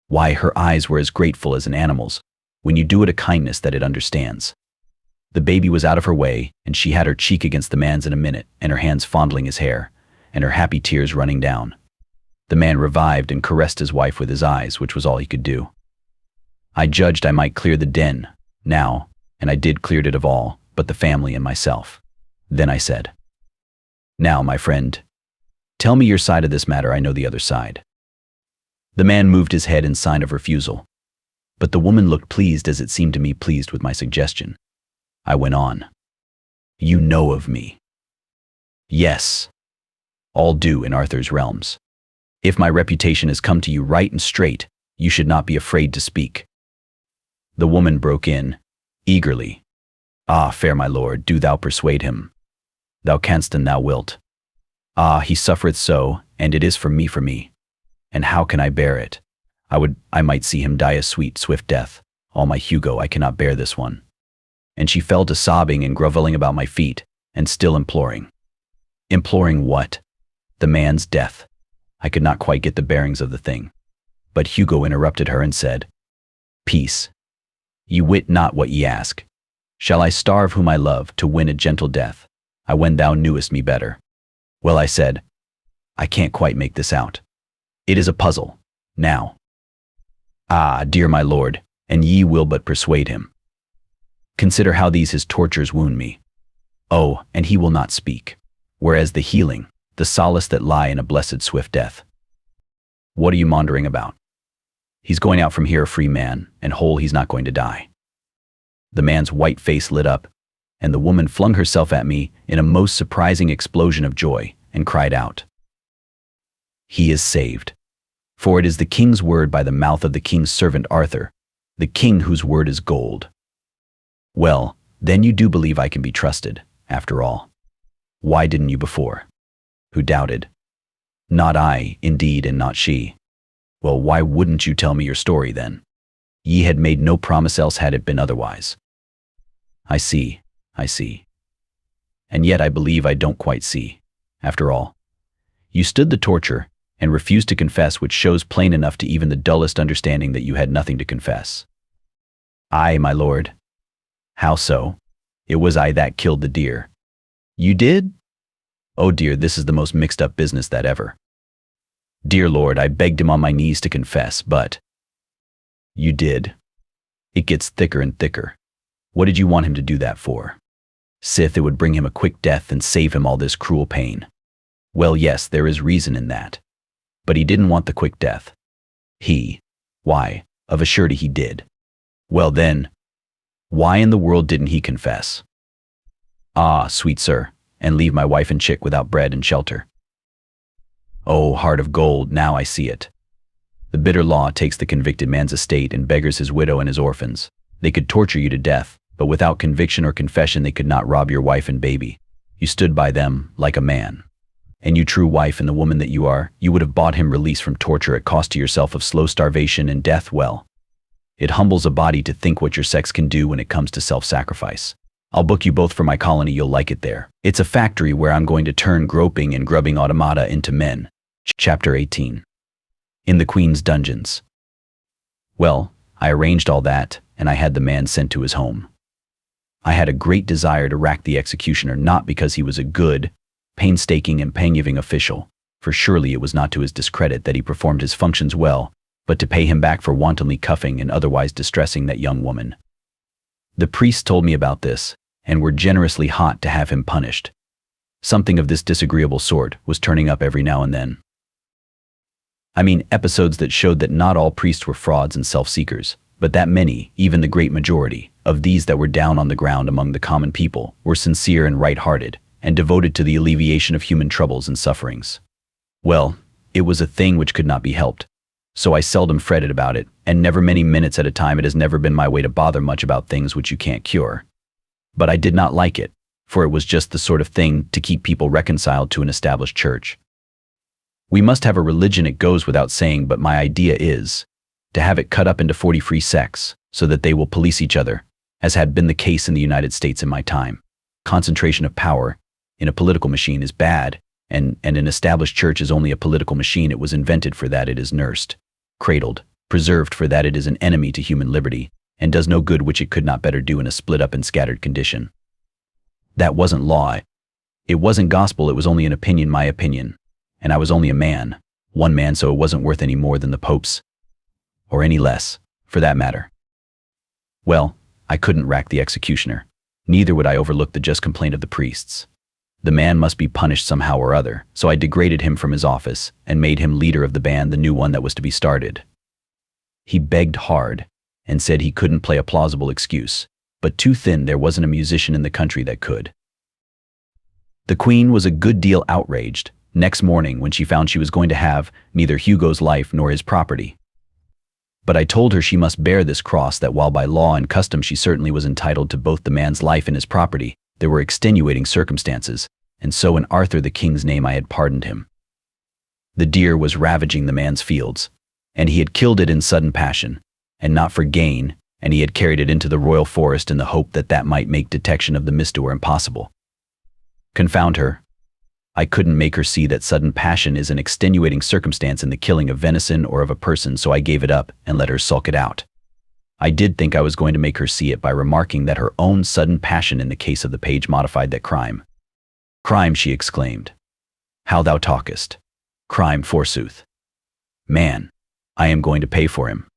Why, her eyes were as grateful as an animal's, when you do it a kindness that it understands. The baby was out of her way, and she had her cheek against the man's in a minute, and her hands fondling his hair, and her happy tears running down. The man revived and caressed his wife with his eyes, which was all he could do. I judged I might clear the den now, and I did cleared it of all, but the family and myself. Then I said, "Now, my friend, tell me your side of this matter. I know the other side." The man moved his head in sign of refusal, but the woman looked pleased, as it seemed to me pleased with my suggestion. I went on. "You know of me." "Yes, all do in Arthur's realms. If my reputation has come to you right and straight, you should not be afraid to speak." The woman broke in, eagerly. Ah, fair my lord, do thou persuade him. Thou canst and thou wilt. Ah, he suffereth so, and it is for me. And how can I bear it? I might see him die a sweet, swift death. All my Hugo, I cannot bear this one. And she fell to sobbing and groveling about my feet, and still imploring. Imploring what? The man's death. I could not quite get the bearings of the thing. But Hugo interrupted her and said, Peace. Ye wit not what ye ask. Shall I starve whom I love to win a gentle death? I when thou knewest me better. Well, I said, I can't quite make this out. It is a puzzle, now. Ah, dear my lord, and ye will but persuade him. Consider how these his tortures wound me. Oh, and he will not speak. Whereas the healing, the solace that lie in a blessed swift death. What are you maundering about? He's going out from here a free man, and whole he's not going to die. The man's white face lit up, and the woman flung herself at me in a most surprising explosion of joy, and cried out, He is saved. For it is the king's word by the mouth of the king's servant Arthur, the king whose word is gold. Well, then you do believe I can be trusted, after all. Why didn't you before? Who doubted? Not I, indeed, and not she. Well, why wouldn't you tell me your story then? Ye had made no promise else had it been otherwise. I see. And yet I believe I don't quite see. After all, you stood the torture and refused to confess, which shows plain enough to even the dullest understanding that you had nothing to confess. I, my lord. How so? It was I that killed the deer. You did? Oh dear, this is the most mixed up business that ever. Dear lord, I begged him on my knees to confess, but… You did. It gets thicker and thicker. What did you want him to do that for? Sith, it would bring him a quick death and save him all this cruel pain. Well, yes, there is reason in that. But he didn't want the quick death. Why, of a surety he did. Well then, why in the world didn't he confess? Ah, sweet sir, and leave my wife and chick without bread and shelter. Oh, heart of gold, now I see it. The bitter law takes the convicted man's estate and beggars his widow and his orphans. They could torture you to death, but without conviction or confession they could not rob your wife and baby. You stood by them like a man. And you true wife and the woman that you are, you would have bought him release from torture at cost to yourself of slow starvation and death. Well, it humbles a body to think what your sex can do when it comes to self-sacrifice. I'll book you both for my colony, you'll like it there. It's a factory where I'm going to turn groping and grubbing automata into men. Chapter 18. In the Queen's Dungeons. Well, I arranged all that, and I had the man sent to his home. I had a great desire to rack the executioner, not because he was a good, painstaking and pang-giving official, for surely it was not to his discredit that he performed his functions well, but to pay him back for wantonly cuffing and otherwise distressing that young woman. The priests told me about this, and were generously hot to have him punished. Something of this disagreeable sort was turning up every now and then. I mean, episodes that showed that not all priests were frauds and self-seekers, but that many, even the great majority, of these that were down on the ground among the common people were sincere and right-hearted, and devoted to the alleviation of human troubles and sufferings. Well, it was a thing which could not be helped, so I seldom fretted about it, and never many minutes at a time. It has never been my way to bother much about things which you can't cure. But I did not like it, for it was just the sort of thing to keep people reconciled to an established church. We must have a religion, it goes without saying, but my idea is to have it cut up into 40 free sects, so that they will police each other, as had been the case in the United States in my time. Concentration of power in a political machine is bad, and an established church is only a political machine. It was invented for that. It is nursed, cradled, preserved for that. It is an enemy to human liberty, and does no good which it could not better do in a split up and scattered condition. That wasn't law. It wasn't gospel. It was only an opinion, my opinion. And I was only a man, one man, so it wasn't worth any more than the Pope's, or any less, for that matter. Well, I couldn't rack the executioner. Neither would I overlook the just complaint of the priests. The man must be punished somehow or other, so I degraded him from his office and made him leader of the band, the new one that was to be started. He begged hard and said he couldn't play a plausible excuse, but too thin there wasn't a musician in the country that could. The Queen was a good deal outraged next morning when she found she was going to have neither Hugo's life nor his property. But I told her she must bear this cross, that while by law and custom she certainly was entitled to both the man's life and his property, there were extenuating circumstances, and so in Arthur the king's name I had pardoned him. The deer was ravaging the man's fields, and he had killed it in sudden passion, and not for gain, and he had carried it into the royal forest in the hope that that might make detection of the misdoer impossible. Confound her. I couldn't make her see that sudden passion is an extenuating circumstance in the killing of venison or of a person, so I gave it up and let her sulk it out. I did think I was going to make her see it by remarking that her own sudden passion in the case of the page modified that crime. Crime, she exclaimed. How thou talkest. Crime, forsooth. Man, I am going to pay for him.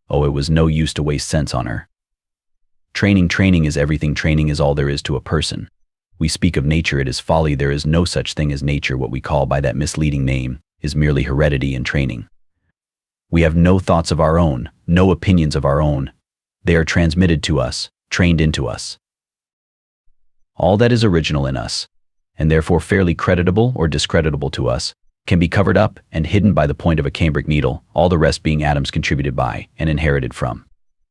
Oh, it was no use to waste sense on her. Training is everything. Training is all there is to a person. We speak of nature, it is folly. There is no such thing as nature. What we call by that misleading name is merely heredity and training. We have no thoughts of our own, no opinions of our own. They are transmitted to us, trained into us. All that is original in us, and therefore fairly creditable or discreditable to us, can be covered up and hidden by the point of a cambric needle, all the rest being atoms contributed by and inherited from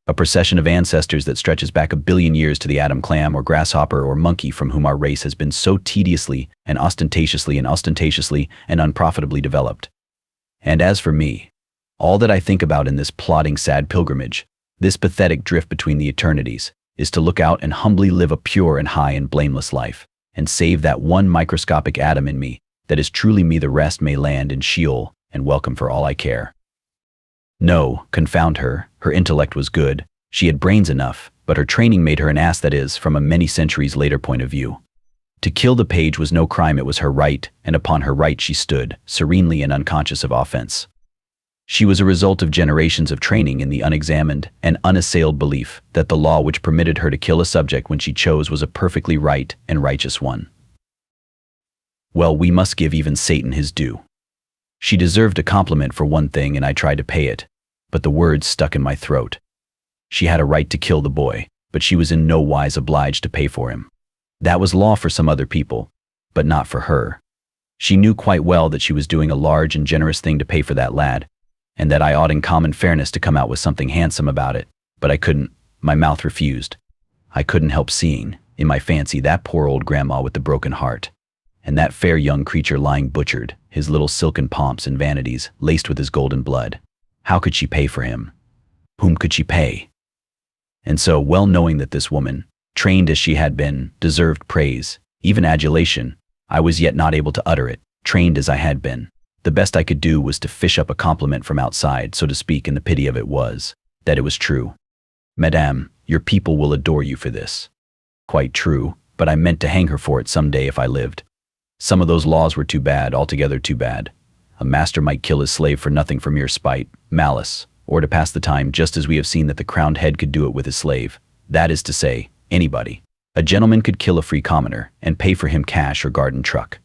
a procession of ancestors that stretches back 1 billion years to the atom clam or grasshopper or monkey from whom our race has been so tediously and ostentatiously and unprofitably developed. And as for me, all that I think about in this plodding sad pilgrimage, this pathetic drift between the eternities, is to look out and humbly live a pure and high and blameless life, and save that one microscopic atom in me that is truly me. The rest may land in Sheol and welcome for all I care. No, confound her, her intellect was good, she had brains enough, but her training made her an ass, that is, from a many centuries later point of view. To kill the page was no crime, it was her right, and upon her right she stood, serenely and unconscious of offense. She was a result of generations of training in the unexamined and unassailed belief that the law which permitted her to kill a subject when she chose was a perfectly right and righteous one. Well, we must give even Satan his due. She deserved a compliment for one thing, and I tried to pay it, but the words stuck in my throat. She had a right to kill the boy, but she was in no wise obliged to pay for him. That was law for some other people, but not for her. She knew quite well that she was doing a large and generous thing to pay for that lad, and that I ought in common fairness to come out with something handsome about it, but I couldn't. My mouth refused. I couldn't help seeing, in my fancy, that poor old grandma with the broken heart, and that fair young creature lying butchered, his little silken pomps and vanities laced with his golden blood. How could she pay for him? Whom could she pay? And so, well knowing that this woman, trained as she had been, deserved praise, even adulation, I was yet not able to utter it. Trained as I had been, the best I could do was to fish up a compliment from outside, so to speak, and the pity of it was that it was true. Madame, your people will adore you for this. Quite true, but I meant to hang her for it some day if I lived. Some of those laws were too bad, altogether too bad. A master might kill his slave for nothing, for mere spite, malice, or to pass the time, just as we have seen that the crowned head could do it with his slave. That is to say, anybody. A gentleman could kill a free commoner and pay for him cash or garden truck.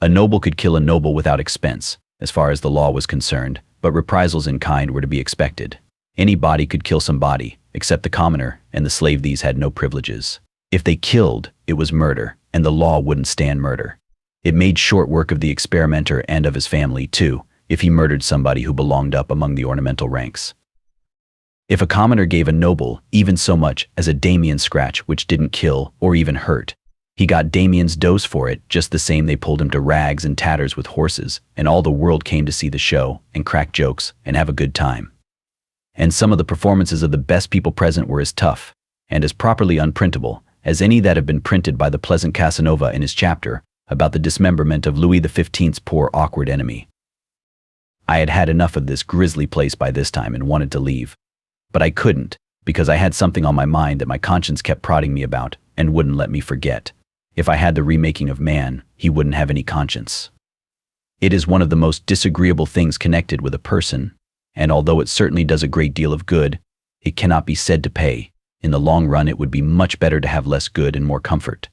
A noble could kill a noble without expense, as far as the law was concerned, but reprisals in kind were to be expected. Any body could kill somebody, except the commoner and the slave. These had no privileges. If they killed, it was murder, and the law wouldn't stand murder. It made short work of the experimenter and of his family, too, if he murdered somebody who belonged up among the ornamental ranks. If a commoner gave a noble even so much as a Damien's scratch, which didn't kill or even hurt, he got Damien's dose for it. Just the same, they pulled him to rags and tatters with horses, and all the world came to see the show and crack jokes and have a good time. And some of the performances of the best people present were as tough and as properly unprintable as any that have been printed by the pleasant Casanova in his chapter about the dismemberment of Louis XV's poor awkward enemy. I had had enough of this grisly place by this time and wanted to leave. But I couldn't, because I had something on my mind that my conscience kept prodding me about and wouldn't let me forget. If I had the remaking of man, he wouldn't have any conscience. It is one of the most disagreeable things connected with a person, and although it certainly does a great deal of good, it cannot be said to pay. In the long run, it would be much better to have less good and more comfort.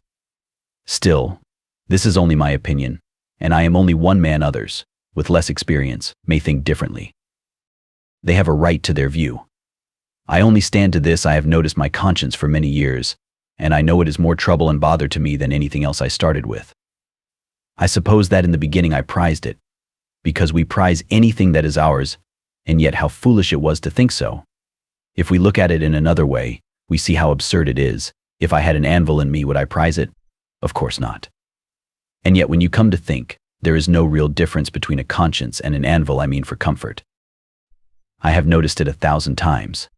Still, this is only my opinion, and I am only one man. Others, with less experience, may think differently. They have a right to their view. I only stand to this. I have noticed my conscience for many years, and I know it is more trouble and bother to me than anything else I started with. I suppose that in the beginning I prized it, because we prize anything that is ours, And yet how foolish it was to think so. If we look at it in another way, we see how absurd it is. If I had an anvil in me, would I prize it? Of course not. And yet when you come to think, there is no real difference between a conscience and an anvil, I mean for comfort. I have noticed it 1,000 times.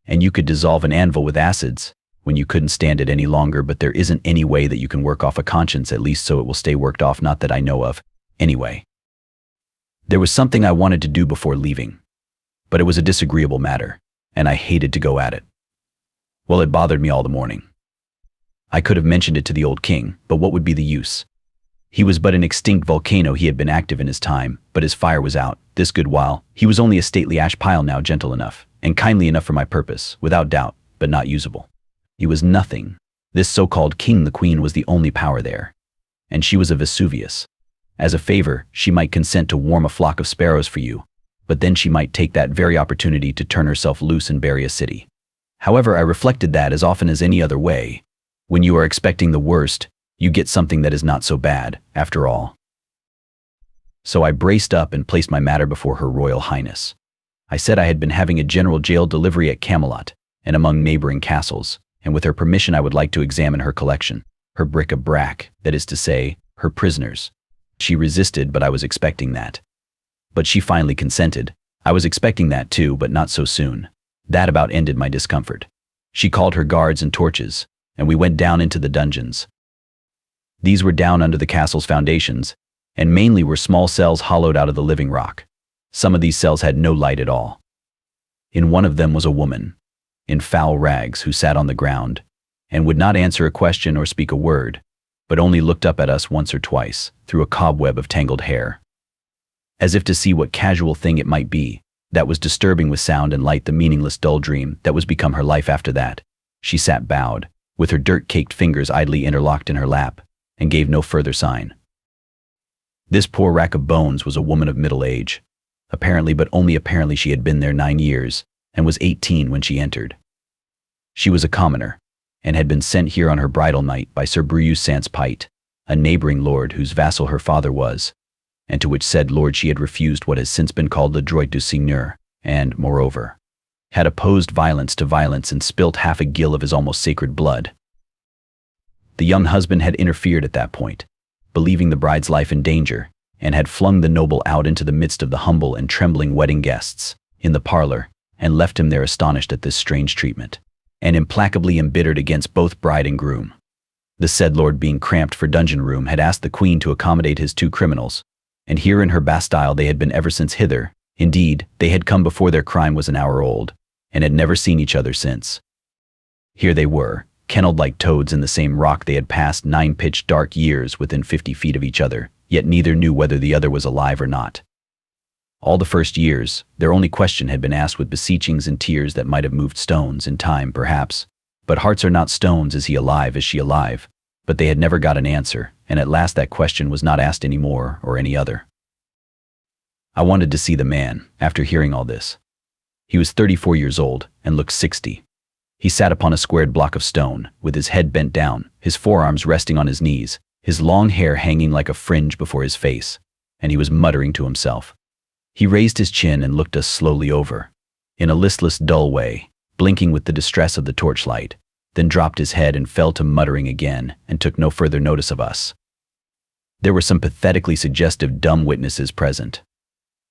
And you could dissolve an anvil with acids when you couldn't stand it any longer, but there isn't any way that you can work off a conscience, at least so it will stay worked off, not that I know of. Anyway, there was something I wanted to do before leaving, but it was a disagreeable matter, and I hated to go at it. Well, it bothered me all the morning. I could have mentioned it to the old king, but what would be the use? He was but an extinct volcano. He had been active in his time, but his fire was out, this good while. He was only a stately ash pile now, gentle enough, and kindly enough for my purpose, without doubt, but not usable. He was nothing. This so-called king, the queen, was the only power there. And she was a Vesuvius. As a favor, she might consent to warm a flock of sparrows for you, but then she might take that very opportunity to turn herself loose and bury a city. However, I reflected that as often as any other way, when you are expecting the worst, you get something that is not so bad, after all. So I braced up and placed my matter before Her Royal Highness. I said I had been having a general jail delivery at Camelot and among neighboring castles, and with her permission I would like to examine her collection, her bric-a-brac, that is to say, her prisoners. She resisted, but I was expecting that. But she finally consented. I was expecting that too, but not so soon. That about ended my discomfort. She called her guards and torches, and we went down into the dungeons. These were down under the castle's foundations, and mainly were small cells hollowed out of the living rock. Some of these cells had no light at all. In one of them was a woman, in foul rags, who sat on the ground, and would not answer a question or speak a word, but only looked up at us once or twice, through a cobweb of tangled hair, as if to see what casual thing it might be that was disturbing with sound and light the meaningless dull dream that was become her life after that. She sat bowed, with her dirt-caked fingers idly interlocked in her lap, and gave no further sign. This poor rack of bones was a woman of middle age. Apparently, but only apparently, she had been there 9 years, and was 18 when she entered. She was a commoner, and had been sent here on her bridal night by Sir Bruce Sans-Pite, a neighboring lord whose vassal her father was, and to which said lord she had refused what has since been called le droit du seigneur, and, moreover, had opposed violence to violence and spilt half a gill of his almost sacred blood. The young husband had interfered at that point, believing the bride's life in danger, and had flung the noble out into the midst of the humble and trembling wedding guests, in the parlor, and left him there astonished at this strange treatment, and implacably embittered against both bride and groom. The said lord, being cramped for dungeon room, had asked the queen to accommodate his 2 criminals, and here in her Bastille they had been ever since hither. Indeed, they had come before their crime was an hour old, and had never seen each other since. Here they were, kennelled like toads in the same rock. They had passed 9 pitch dark years within 50 feet of each other, yet neither knew whether the other was alive or not. All the first years, their only question had been asked with beseechings and tears that might have moved stones, in time, perhaps. But hearts are not stones. Is he alive? Is she alive? But they had never got an answer, and at last that question was not asked any more, or any other. I wanted to see the man, after hearing all this. He was 34 years old, and looked 60. He sat upon a squared block of stone, with his head bent down, his forearms resting on his knees, his long hair hanging like a fringe before his face, and he was muttering to himself. He raised his chin and looked us slowly over, in a listless, dull way, blinking with the distress of the torchlight, then dropped his head and fell to muttering again, and took no further notice of us. There were some pathetically suggestive dumb witnesses present.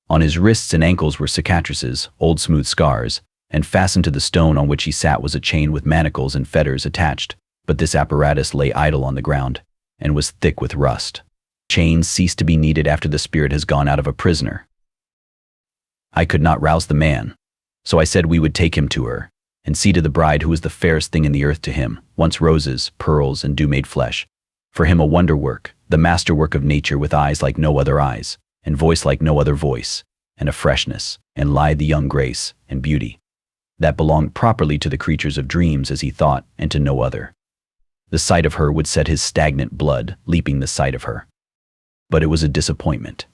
On his wrists and ankles were cicatrices, old smooth scars, and fastened to the stone on which he sat was a chain with manacles and fetters attached, but this apparatus lay idle on the ground, and was thick with rust. Chains cease to be needed after the spirit has gone out of a prisoner. I could not rouse the man, so I said we would take him to her, and see to the bride who was the fairest thing in the earth to him, once roses, pearls, and dew made flesh. For him a wonder-work, the masterwork of nature, with eyes like no other eyes, and voice like no other voice, and a freshness, and lithe young grace, and beauty, that belonged properly to the creatures of dreams, as he thought, and to no other. The sight of her would set his stagnant blood leaping, the sight of her. But it was a disappointment.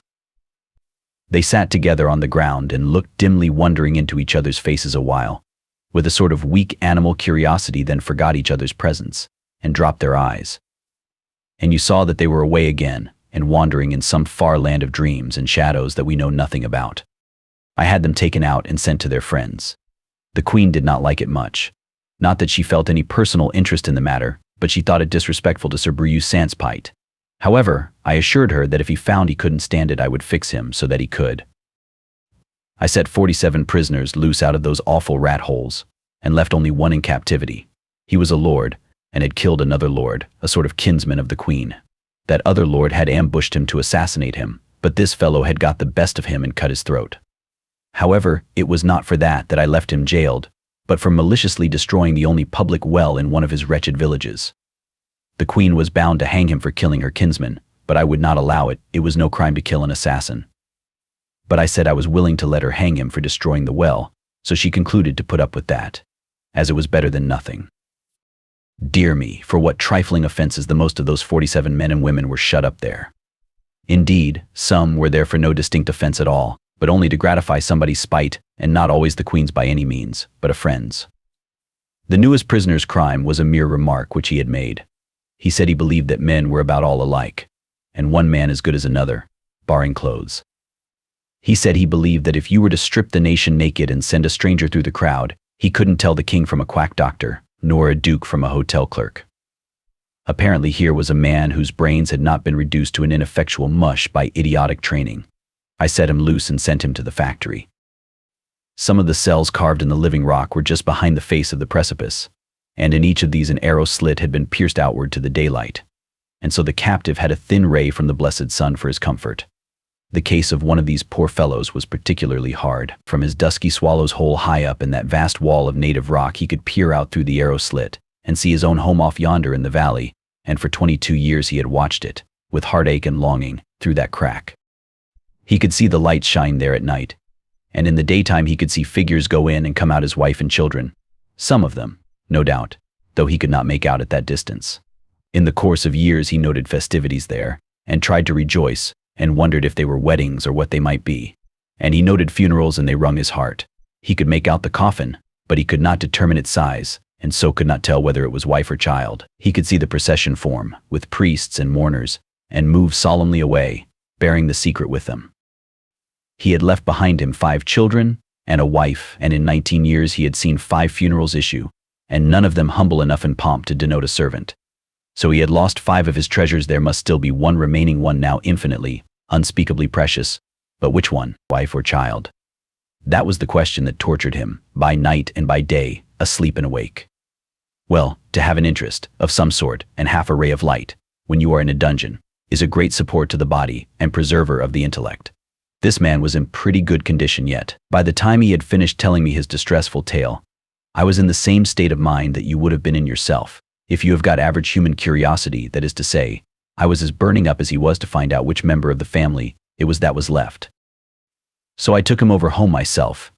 They sat together on the ground and looked dimly, wondering into each other's faces a while, with a sort of weak animal curiosity, then forgot each other's presence, and dropped their eyes. And you saw that they were away again, and wandering in some far land of dreams and shadows that we know nothing about. I had them taken out and sent to their friends. The queen did not like it much. Not that she felt any personal interest in the matter, but she thought it disrespectful to Sir Bruce Sanspite. However, I assured her that if he found he couldn't stand it, I would fix him so that he could. I set 47 prisoners loose out of those awful rat holes, and left only one in captivity. He was a lord, and had killed another lord, a sort of kinsman of the queen. That other lord had ambushed him to assassinate him, but this fellow had got the best of him and cut his throat. However, it was not for that I left him jailed, but for maliciously destroying the only public well in one of his wretched villages. The queen was bound to hang him for killing her kinsman, but I would not allow it. It was no crime to kill an assassin. But I said I was willing to let her hang him for destroying the well, so she concluded to put up with that, as it was better than nothing. Dear me, for what trifling offenses the most of those 47 men and women were shut up there. Indeed, some were there for no distinct offense at all, but only to gratify somebody's spite, and not always the queen's by any means, but a friend's. The newest prisoner's crime was a mere remark which he had made. He said he believed that men were about all alike, and one man as good as another, barring clothes. He said he believed that if you were to strip the nation naked and send a stranger through the crowd, he couldn't tell the king from a quack doctor, nor a duke from a hotel clerk. Apparently here was a man whose brains had not been reduced to an ineffectual mush by idiotic training. I set him loose and sent him to the factory. Some of the cells carved in the living rock were just behind the face of the precipice, and in each of these an arrow slit had been pierced outward to the daylight, and so the captive had a thin ray from the blessed sun for his comfort. The case of one of these poor fellows was particularly hard. From his dusky swallow's hole high up in that vast wall of native rock he could peer out through the arrow slit and see his own home off yonder in the valley, and for 22 years he had watched it, with heartache and longing, through that crack. He could see the lights shine there at night, and in the daytime he could see figures go in and come out his wife and children, some of them, no doubt, though he could not make out at that distance. In the course of years he noted festivities there, and tried to rejoice, and wondered if they were weddings or what they might be. And he noted funerals and they wrung his heart. He could make out the coffin, but he could not determine its size, and so could not tell whether it was wife or child. He could see the procession form, with priests and mourners, and move solemnly away, bearing the secret with them. He had left behind him 5 children and a wife, and in 19 years he had seen 5 funerals issue, and none of them humble enough in pomp to denote a servant. So he had lost 5 of his treasures. There must still be one remaining, one now infinitely, unspeakably precious. But which one, wife or child? That was the question that tortured him, by night and by day, asleep and awake. Well, to have an interest, of some sort, and half a ray of light, when you are in a dungeon, is a great support to the body and preserver of the intellect. This man was in pretty good condition yet. By the time he had finished telling me his distressful tale, I was in the same state of mind that you would have been in yourself, if you have got average human curiosity, that is to say. I was as burning up as he was to find out which member of the family it was that was left. So I took him over home myself,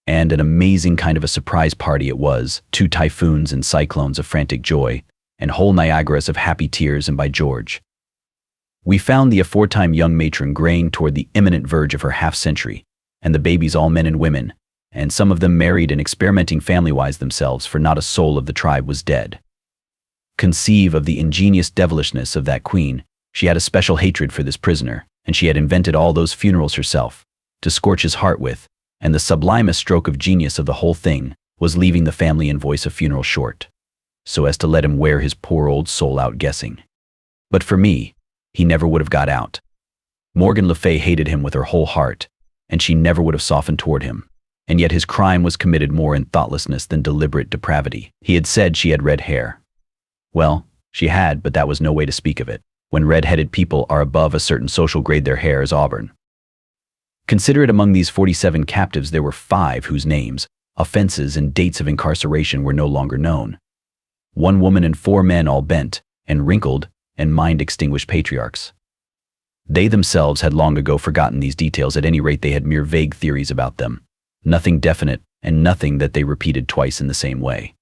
and an amazing kind of a surprise party it was, 2 typhoons and cyclones of frantic joy, and whole Niagaras of happy tears, and by George, we found the aforetime young matron graying toward the imminent verge of her half-century, and the babies all men and women, and some of them married and experimenting family-wise themselves, for not a soul of the tribe was dead. Conceive of the ingenious devilishness of that queen. She had a special hatred for this prisoner, and she had invented all those funerals herself, to scorch his heart with, and the sublimest stroke of genius of the whole thing was leaving the family invoice a funeral short, so as to let him wear his poor old soul out guessing. But for me, he never would have got out. Morgan Le Fay hated him with her whole heart, and she never would have softened toward him, and yet his crime was committed more in thoughtlessness than deliberate depravity. He had said she had red hair. Well, she had, but that was no way to speak of it. When red-headed people are above a certain social grade, their hair is auburn. Consider it, among these 47 captives there were 5 whose names, offenses, and dates of incarceration were no longer known. 1 woman and 4 men, all bent, and wrinkled, and mind-extinguished patriarchs. They themselves had long ago forgotten these details. At any rate, they had mere vague theories about them, nothing definite, and nothing that they repeated twice in the same way.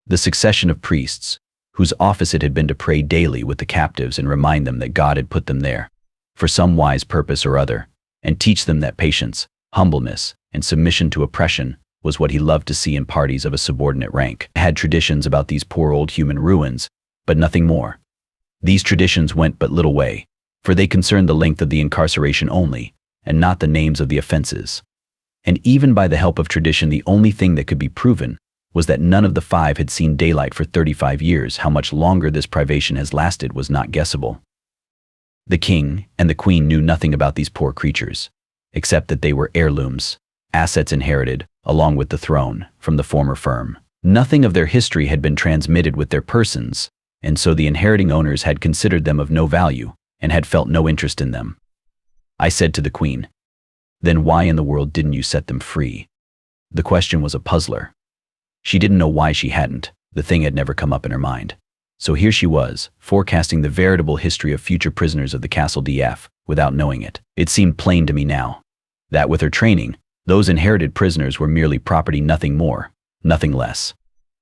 The succession of priests, whose office it had been to pray daily with the captives and remind them that God had put them there, for some wise purpose or other, and teach them that patience, humbleness, and submission to oppression was what he loved to see in parties of a subordinate rank, had traditions about these poor old human ruins, but nothing more. These traditions went but little way, for they concerned the length of the incarceration only, and not the names of the offenses. And even by the help of tradition, the only thing that could be proven was that none of the 5 had seen daylight for 35 years. How much longer this privation has lasted was not guessable. The king and the queen knew nothing about these poor creatures, except that they were heirlooms, assets inherited, along with the throne, from the former firm. Nothing of their history had been transmitted with their persons, and so the inheriting owners had considered them of no value and had felt no interest in them. I said to the queen, "Then why in the world didn't you set them free?" The question was a puzzler. She didn't know why she hadn't. The thing had never come up in her mind. So here she was, forecasting the veritable history of future prisoners of the Castle DF, without knowing it. It seemed plain to me now that with her training, those inherited prisoners were merely property, nothing more, nothing less.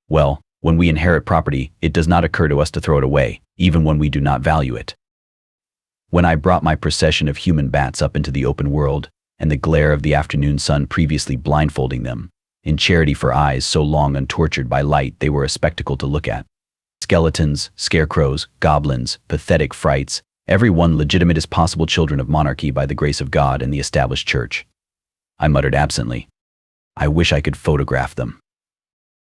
Well, when we inherit property, it does not occur to us to throw it away, even when we do not value it. When I brought my procession of human bats up into the open world, and the glare of the afternoon sun previously blindfolding them, in charity for eyes so long untortured by light they were a spectacle to look at. Skeletons, scarecrows, goblins, pathetic frights, every one legitimate as possible children of monarchy by the grace of God and the established church. I muttered absently, "I wish I could photograph them."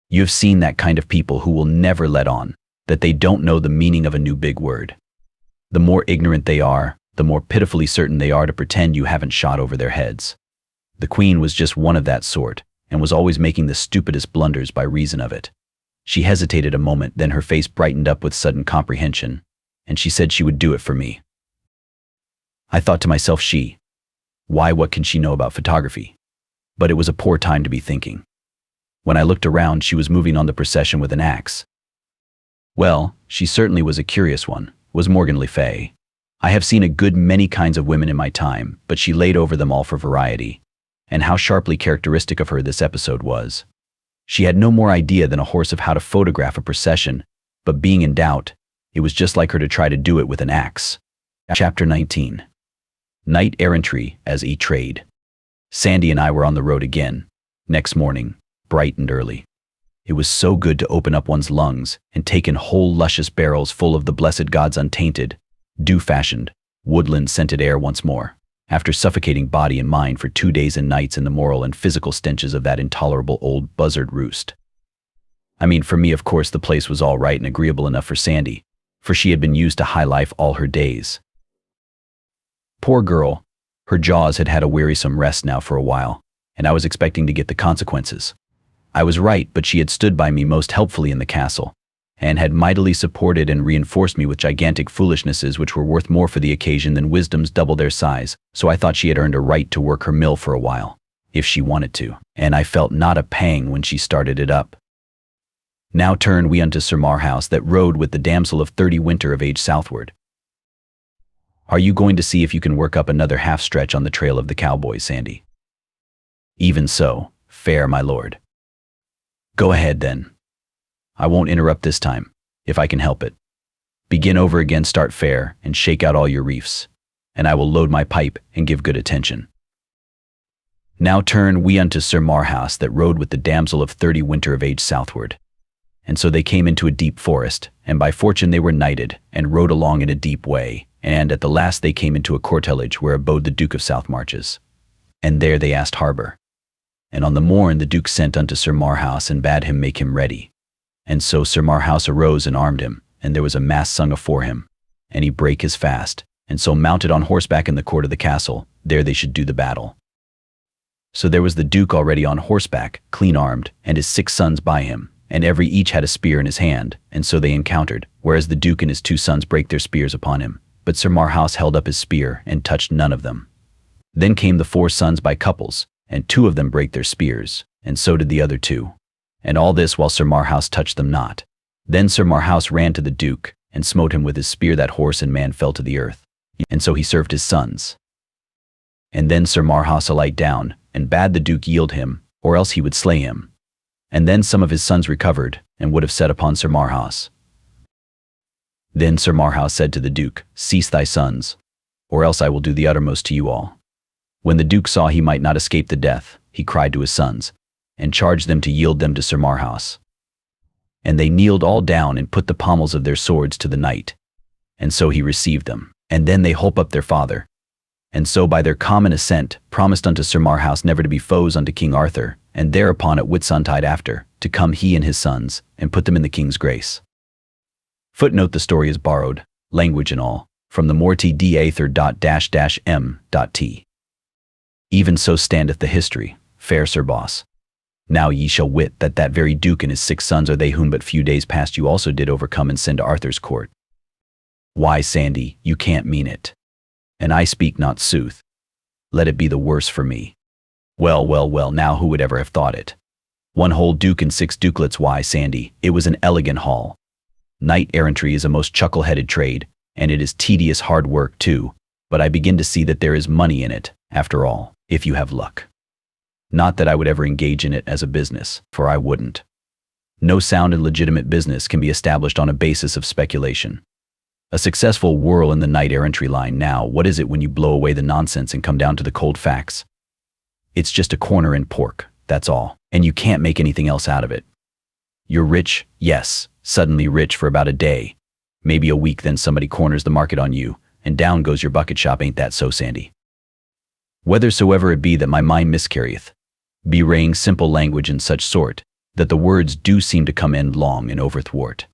You have seen that kind of people who will never let on that they don't know the meaning of a new big word. The more ignorant they are, the more pitifully certain they are to pretend you haven't shot over their heads. The queen was just one of that sort, and was always making the stupidest blunders by reason of it. She hesitated a moment, then her face brightened up with sudden comprehension, and she said she would do it for me. I thought to myself, why, what can she know about photography? But it was a poor time to be thinking. When I looked around, she was moving on the procession with an axe. Well, she certainly was a curious one, was Morgan Le Fay. I have seen a good many kinds of women in my time, but she laid over them all for variety. And how sharply characteristic of her this episode was. She had no more idea than a horse of how to photograph a procession, but being in doubt, it was just like her to try to do it with an axe. Chapter 19. Knight Errantry as a Trade. Sandy and I were on the road again, next morning, bright and early. It was so good to open up one's lungs and take in whole luscious barrels full of the blessed God's untainted, dew-fashioned, woodland-scented air once more, after suffocating body and mind for 2 days and nights in the moral and physical stenches of that intolerable old buzzard roost. I mean, for me, of course, the place was all right and agreeable enough for Sandy, for she had been used to high life all her days. Poor girl, her jaws had had a wearisome rest now for a while, and I was expecting to get the consequences. I was right, but she had stood by me most helpfully in the castle, and had mightily supported and reinforced me with gigantic foolishnesses which were worth more for the occasion than wisdoms double their size, so I thought she had earned a right to work her mill for a while, if she wanted to, and I felt not a pang when she started it up. Now turn we unto Sir Marhaus that rode with the damsel of 30 winter of age southward. Are you going to see if you can work up another half stretch on the trail of the cowboys, Sandy? Even so, fair my lord. Go ahead then. I won't interrupt this time, if I can help it. Begin over again, start fair, and shake out all your reefs, and I will load my pipe and give good attention. Now turn we unto Sir Marhaus that rode with the damsel of 30 winter of age southward. And so they came into a deep forest, and by fortune they were knighted, and rode along in a deep way, and at the last they came into a courtelage where abode the Duke of South Marches. And there they asked harbour. And on the morn the Duke sent unto Sir Marhaus and bade him make him ready. And so Sir Marhaus arose and armed him, and there was a mass sung afore him, and he brake his fast, and so mounted on horseback in the court of the castle, there they should do the battle. So there was the Duke already on horseback, clean armed, and his 6 sons by him, and every each had a spear in his hand, and so they encountered, whereas the Duke and his 2 sons brake their spears upon him, but Sir Marhaus held up his spear, and touched none of them. Then came the 4 sons by couples, and 2 of them brake their spears, and so did the other 2. And all this while Sir Marhaus touched them not. Then Sir Marhaus ran to the Duke, and smote him with his spear, that horse and man fell to the earth, and so he served his sons. And then Sir Marhaus alight down, and bade the Duke yield him, or else he would slay him. And then some of his sons recovered, and would have set upon Sir Marhaus. Then Sir Marhaus said to the Duke, Cease thy sons, or else I will do the uttermost to you all. When the Duke saw he might not escape the death, he cried to his sons, and charged them to yield them to Sir Marhaus. And they kneeled all down and put the pommels of their swords to the knight, and so he received them. And then they holp up their father, and so by their common assent promised unto Sir Marhaus never to be foes unto King Arthur, and thereupon at Whitsuntide after, to come he and his sons, and put them in the king's grace. Footnote: the story is borrowed, language and all, from the Morte d'Arthur.-m.t. Even so standeth the history, fair Sir Boss. Now ye shall wit that that very Duke and his 6 sons are they whom but few days past you also did overcome and send to Arthur's court. Why, Sandy, you can't mean it. And I speak not sooth. Let it be the worse for me. Well, well, well, now who would ever have thought it? 1 whole Duke and 6 dukelets. Why, Sandy, it was an elegant haul. Knight-errantry is a most chuckle-headed trade, and it is tedious hard work too, but I begin to see that there is money in it, after all, if you have luck. Not that I would ever engage in it as a business, for I wouldn't. No sound and legitimate business can be established on a basis of speculation. A successful whirl in the knight-errantry line now, what is it when you blow away the nonsense and come down to the cold facts? It's just a corner in pork, that's all, and you can't make anything else out of it. You're rich, yes, suddenly rich for about a day, maybe a week, then somebody corners the market on you, and down goes your bucket shop. Ain't that so, Sandy? Whethersoever it be that my mind miscarrieth, bewraying simple language in such sort, that the words do seem to come in long and overthwart.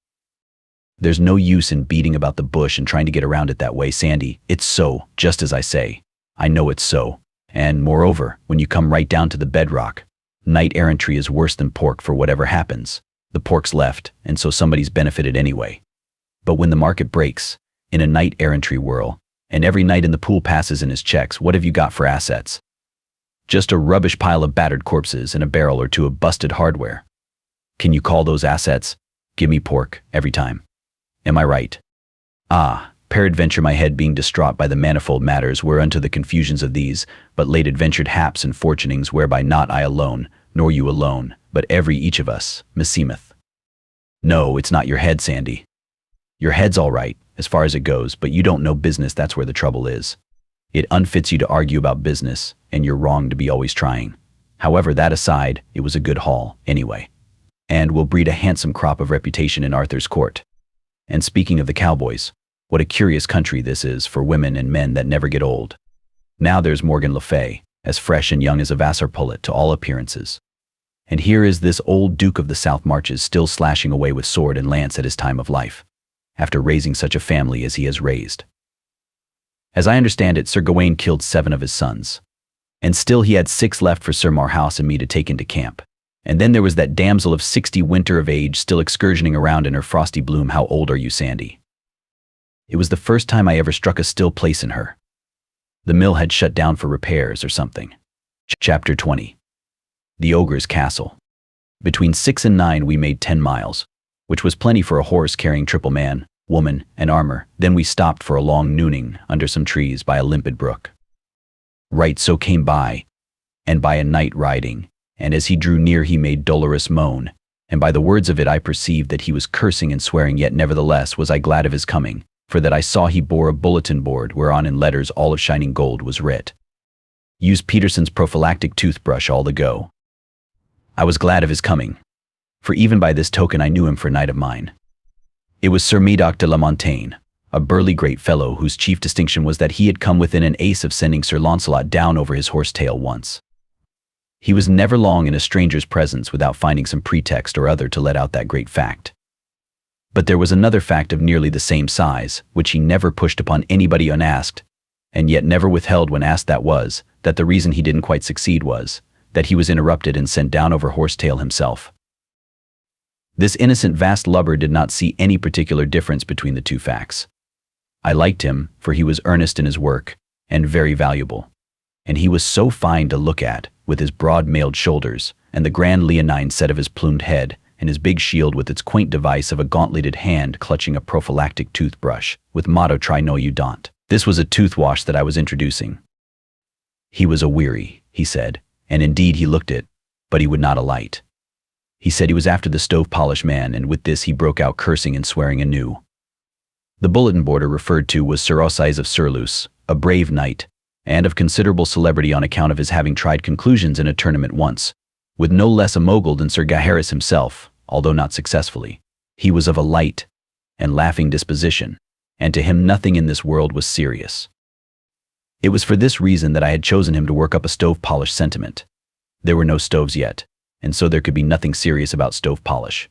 There's no use in beating about the bush and trying to get around it that way, Sandy. It's so, just as I say. I know it's so. And moreover, when you come right down to the bedrock, knight-errantry is worse than pork, for whatever happens, the pork's left, and so somebody's benefited anyway. But when the market breaks, in a knight-errantry whirl, and every knight in the pool passes in his checks, what have you got for assets? Just a rubbish pile of battered corpses and a barrel or two of busted hardware. Can you call those assets? Give me pork, every time. Am I right? Ah, peradventure my head being distraught by the manifold matters whereunto the confusions of these, but late adventured haps and fortunings, whereby not I alone, nor you alone, but every each of us, meseemeth. No, it's not your head, Sandy. Your head's all right, as far as it goes, but you don't know business, that's where the trouble is. It unfits you to argue about business, and you're wrong to be always trying. However, that aside, it was a good haul, anyway. And will breed a handsome crop of reputation in Arthur's court. And speaking of the cowboys, what a curious country this is for women and men that never get old. Now there's Morgan Le Fay, as fresh and young as a Vassar pullet to all appearances. And here is this old Duke of the South Marches still slashing away with sword and lance at his time of life, after raising such a family as he has raised. As I understand it, Sir Gawain killed 7 of his sons. And still he had 6 left for Sir Marhaus and me to take into camp. And then there was that damsel of 60 winter of age still excursioning around in her frosty bloom. How old are you, Sandy? It was the first time I ever struck a still place in her. The mill had shut down for repairs or something. Chapter 20. The Ogre's Castle. Between 6 and 9 we made 10 miles, which was plenty for a horse carrying triple man, woman, and armor. Then we stopped for a long nooning under some trees by a limpid brook. Right so came by, and by a knight riding, and as he drew near he made dolorous moan, and by the words of it I perceived that he was cursing and swearing, yet nevertheless was I glad of his coming, for that I saw he bore a bulletin board whereon in letters all of shining gold was writ, "Use Peterson's prophylactic toothbrush all the go." I was glad of his coming, for even by this token I knew him for a knight of mine. It was Sir Medoc de la Montaigne, a burly great fellow whose chief distinction was that he had come within an ace of sending Sir Launcelot down over his horse tail once. He was never long in a stranger's presence without finding some pretext or other to let out that great fact. But there was another fact of nearly the same size, which he never pushed upon anybody unasked, and yet never withheld when asked, that was, that the reason he didn't quite succeed was, that he was interrupted and sent down over horsetail himself. This innocent vast lubber did not see any particular difference between the two facts. I liked him, for he was earnest in his work, and very valuable. And he was so fine to look at, with his broad mailed shoulders, and the grand leonine set of his plumed head, and his big shield with its quaint device of a gauntleted hand clutching a prophylactic toothbrush, with motto "Try no you don't." This was a toothwash that I was introducing. He was a weary, he said, and indeed he looked it, but he would not alight. He said he was after the stove-polish man, and with this he broke out cursing and swearing anew. The bulletin boarder referred to was Sir Osise of Surlus, a brave knight, and of considerable celebrity on account of his having tried conclusions in a tournament once, with no less a mogul than Sir Gaheris himself, although not successfully. He was of a light and laughing disposition, and to him nothing in this world was serious. It was for this reason that I had chosen him to work up a stove polish sentiment. There were no stoves yet, and so there could be nothing serious about stove polish.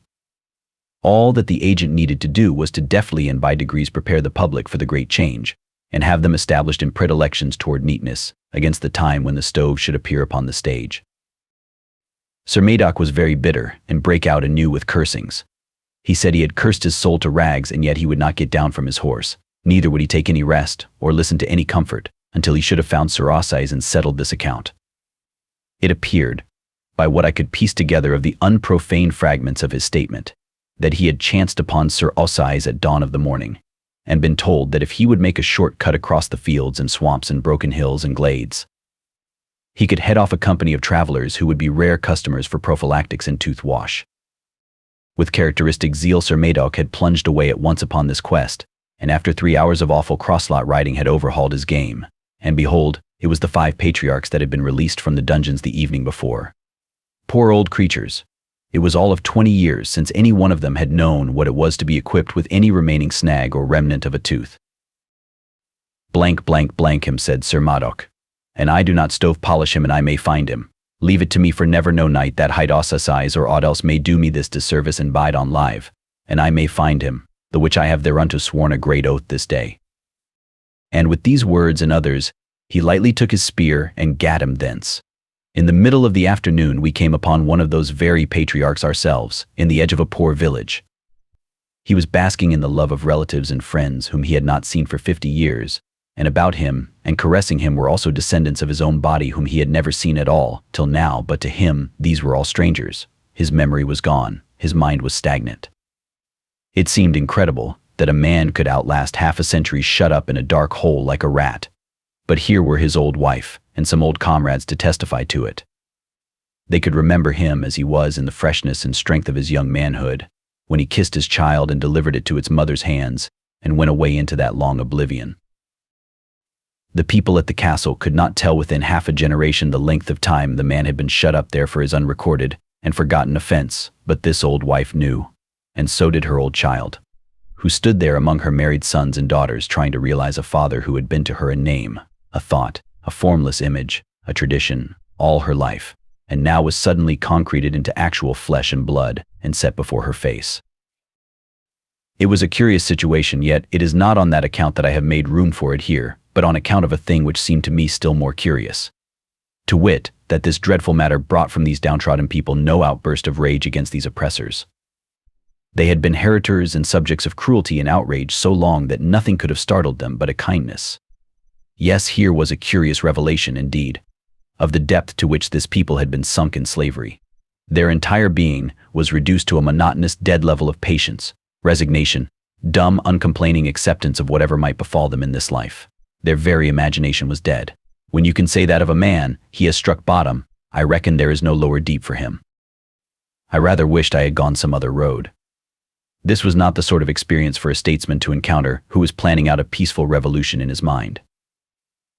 All that the agent needed to do was to deftly and by degrees prepare the public for the great change, and have them established in predilections toward neatness, against the time when the stove should appear upon the stage. Sir Madoc was very bitter, and brake out anew with cursings. He said he had cursed his soul to rags, and yet he would not get down from his horse, neither would he take any rest, or listen to any comfort, until he should have found Sir Ossize and settled this account. It appeared, by what I could piece together of the unprofane fragments of his statement, that he had chanced upon Sir Ossize at dawn of the morning, and been told that if he would make a short cut across the fields and swamps and broken hills and glades, he could head off a company of travelers who would be rare customers for prophylactics and tooth wash. With characteristic zeal, Sir Madoc had plunged away at once upon this quest, and after 3 hours of awful crosslot riding had overhauled his game, and behold, it was the 5 patriarchs that had been released from the dungeons the evening before. Poor old creatures! It was all of 20 years since any one of them had known what it was to be equipped with any remaining snag or remnant of a tooth. Blank, blank, blank him, said Sir Madoc, and I do not stove polish him, and I may find him. Leave it to me, for never no night that hight Ossize or aught else may do me this disservice and bide on live, and I may find him, the which I have thereunto sworn a great oath this day. And with these words and others, he lightly took his spear and gat him thence. In the middle of the afternoon we came upon one of those very patriarchs ourselves, in the edge of a poor village. He was basking in the love of relatives and friends whom he had not seen for 50 years, and about him, and caressing him, were also descendants of his own body whom he had never seen at all, till now, but to him these were all strangers. His memory was gone, his mind was stagnant. It seemed incredible that a man could outlast half a century shut up in a dark hole like a rat. But here were his old wife, and some old comrades to testify to it. They could remember him as he was in the freshness and strength of his young manhood, when he kissed his child and delivered it to its mother's hands, and went away into that long oblivion. The people at the castle could not tell within half a generation the length of time the man had been shut up there for his unrecorded and forgotten offense, but this old wife knew, and so did her old child, who stood there among her married sons and daughters, trying to realize a father who had been to her a name, a thought, a formless image, a tradition, all her life, and now was suddenly concreted into actual flesh and blood and set before her face. It was a curious situation, yet it is not on that account that I have made room for it here, but on account of a thing which seemed to me still more curious. To wit, that this dreadful matter brought from these downtrodden people no outburst of rage against these oppressors. They had been heritors and subjects of cruelty and outrage so long that nothing could have startled them but a kindness. Yes, here was a curious revelation indeed, of the depth to which this people had been sunk in slavery. Their entire being was reduced to a monotonous dead level of patience, resignation, dumb, uncomplaining acceptance of whatever might befall them in this life. Their very imagination was dead. When you can say that of a man, he has struck bottom, I reckon there is no lower deep for him. I rather wished I had gone some other road. This was not the sort of experience for a statesman to encounter who was planning out a peaceful revolution in his mind.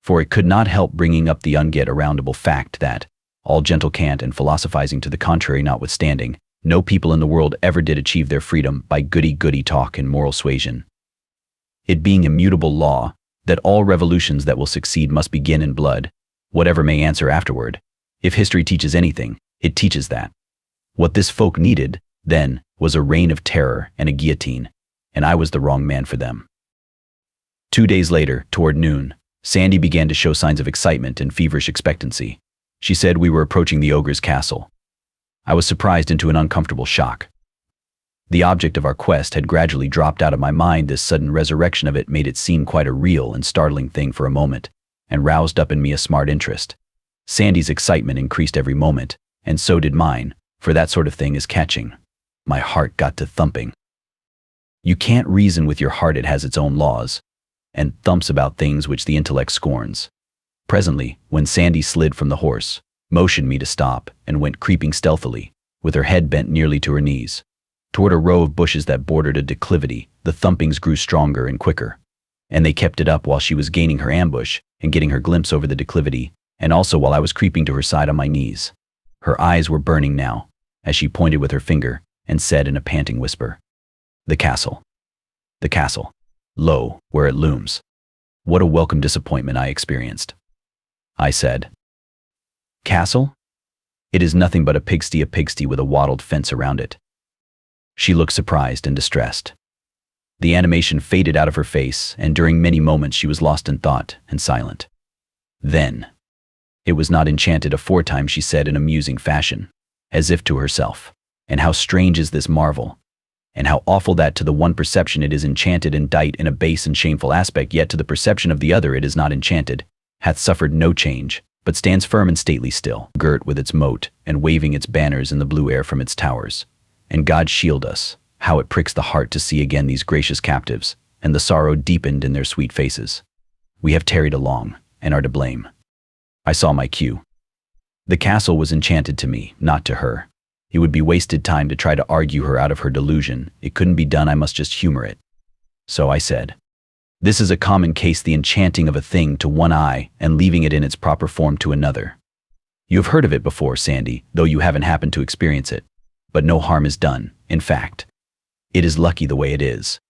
For it could not help bringing up the unget-aroundable fact that, all gentle cant and philosophizing to the contrary notwithstanding, no people in the world ever did achieve their freedom by goody-goody talk and moral suasion. It being immutable law, that all revolutions that will succeed must begin in blood, whatever may answer afterward. If history teaches anything, it teaches that. What this folk needed, then, was a reign of terror and a guillotine, and I was the wrong man for them. 2 days later, toward noon, Sandy began to show signs of excitement and feverish expectancy. She said we were approaching the ogre's castle. I was surprised into an uncomfortable shock. The object of our quest had gradually dropped out of my mind. This sudden resurrection of it made it seem quite a real and startling thing for a moment, and roused up in me a smart interest. Sandy's excitement increased every moment, and so did mine, for that sort of thing is catching. My heart got to thumping. You can't reason with your heart, it has its own laws, and thumps about things which the intellect scorns. Presently, when Sandy slid from the horse, motioned me to stop, and went creeping stealthily, with her head bent nearly to her knees, toward a row of bushes that bordered a declivity, the thumpings grew stronger and quicker, and they kept it up while she was gaining her ambush and getting her glimpse over the declivity, and also while I was creeping to her side on my knees. Her eyes were burning now, as she pointed with her finger, and said in a panting whisper, "The castle. The castle. Lo, where it looms. What a welcome disappointment I experienced. I said, "Castle? It is nothing but a pigsty with a wattled fence around it." She looked surprised and distressed. The animation faded out of her face, and during many moments she was lost in thought and silent. Then, "It was not enchanted aforetime," she said in a musing fashion, as if to herself. "And how strange is this marvel! And how awful that to the one perception it is enchanted and dight in a base and shameful aspect, yet to the perception of the other it is not enchanted, hath suffered no change, but stands firm and stately still, girt with its moat, and waving its banners in the blue air from its towers. And God shield us, how it pricks the heart to see again these gracious captives, and the sorrow deepened in their sweet faces. We have tarried along, and are to blame." I saw my cue. The castle was enchanted to me, not to her. It would be wasted time to try to argue her out of her delusion. It couldn't be done, I must just humor it. So I said, "This is a common case, the enchanting of a thing to one eye and leaving it in its proper form to another. You have heard of it before, Sandy, though you haven't happened to experience it. But no harm is done. In fact, it is lucky the way it is.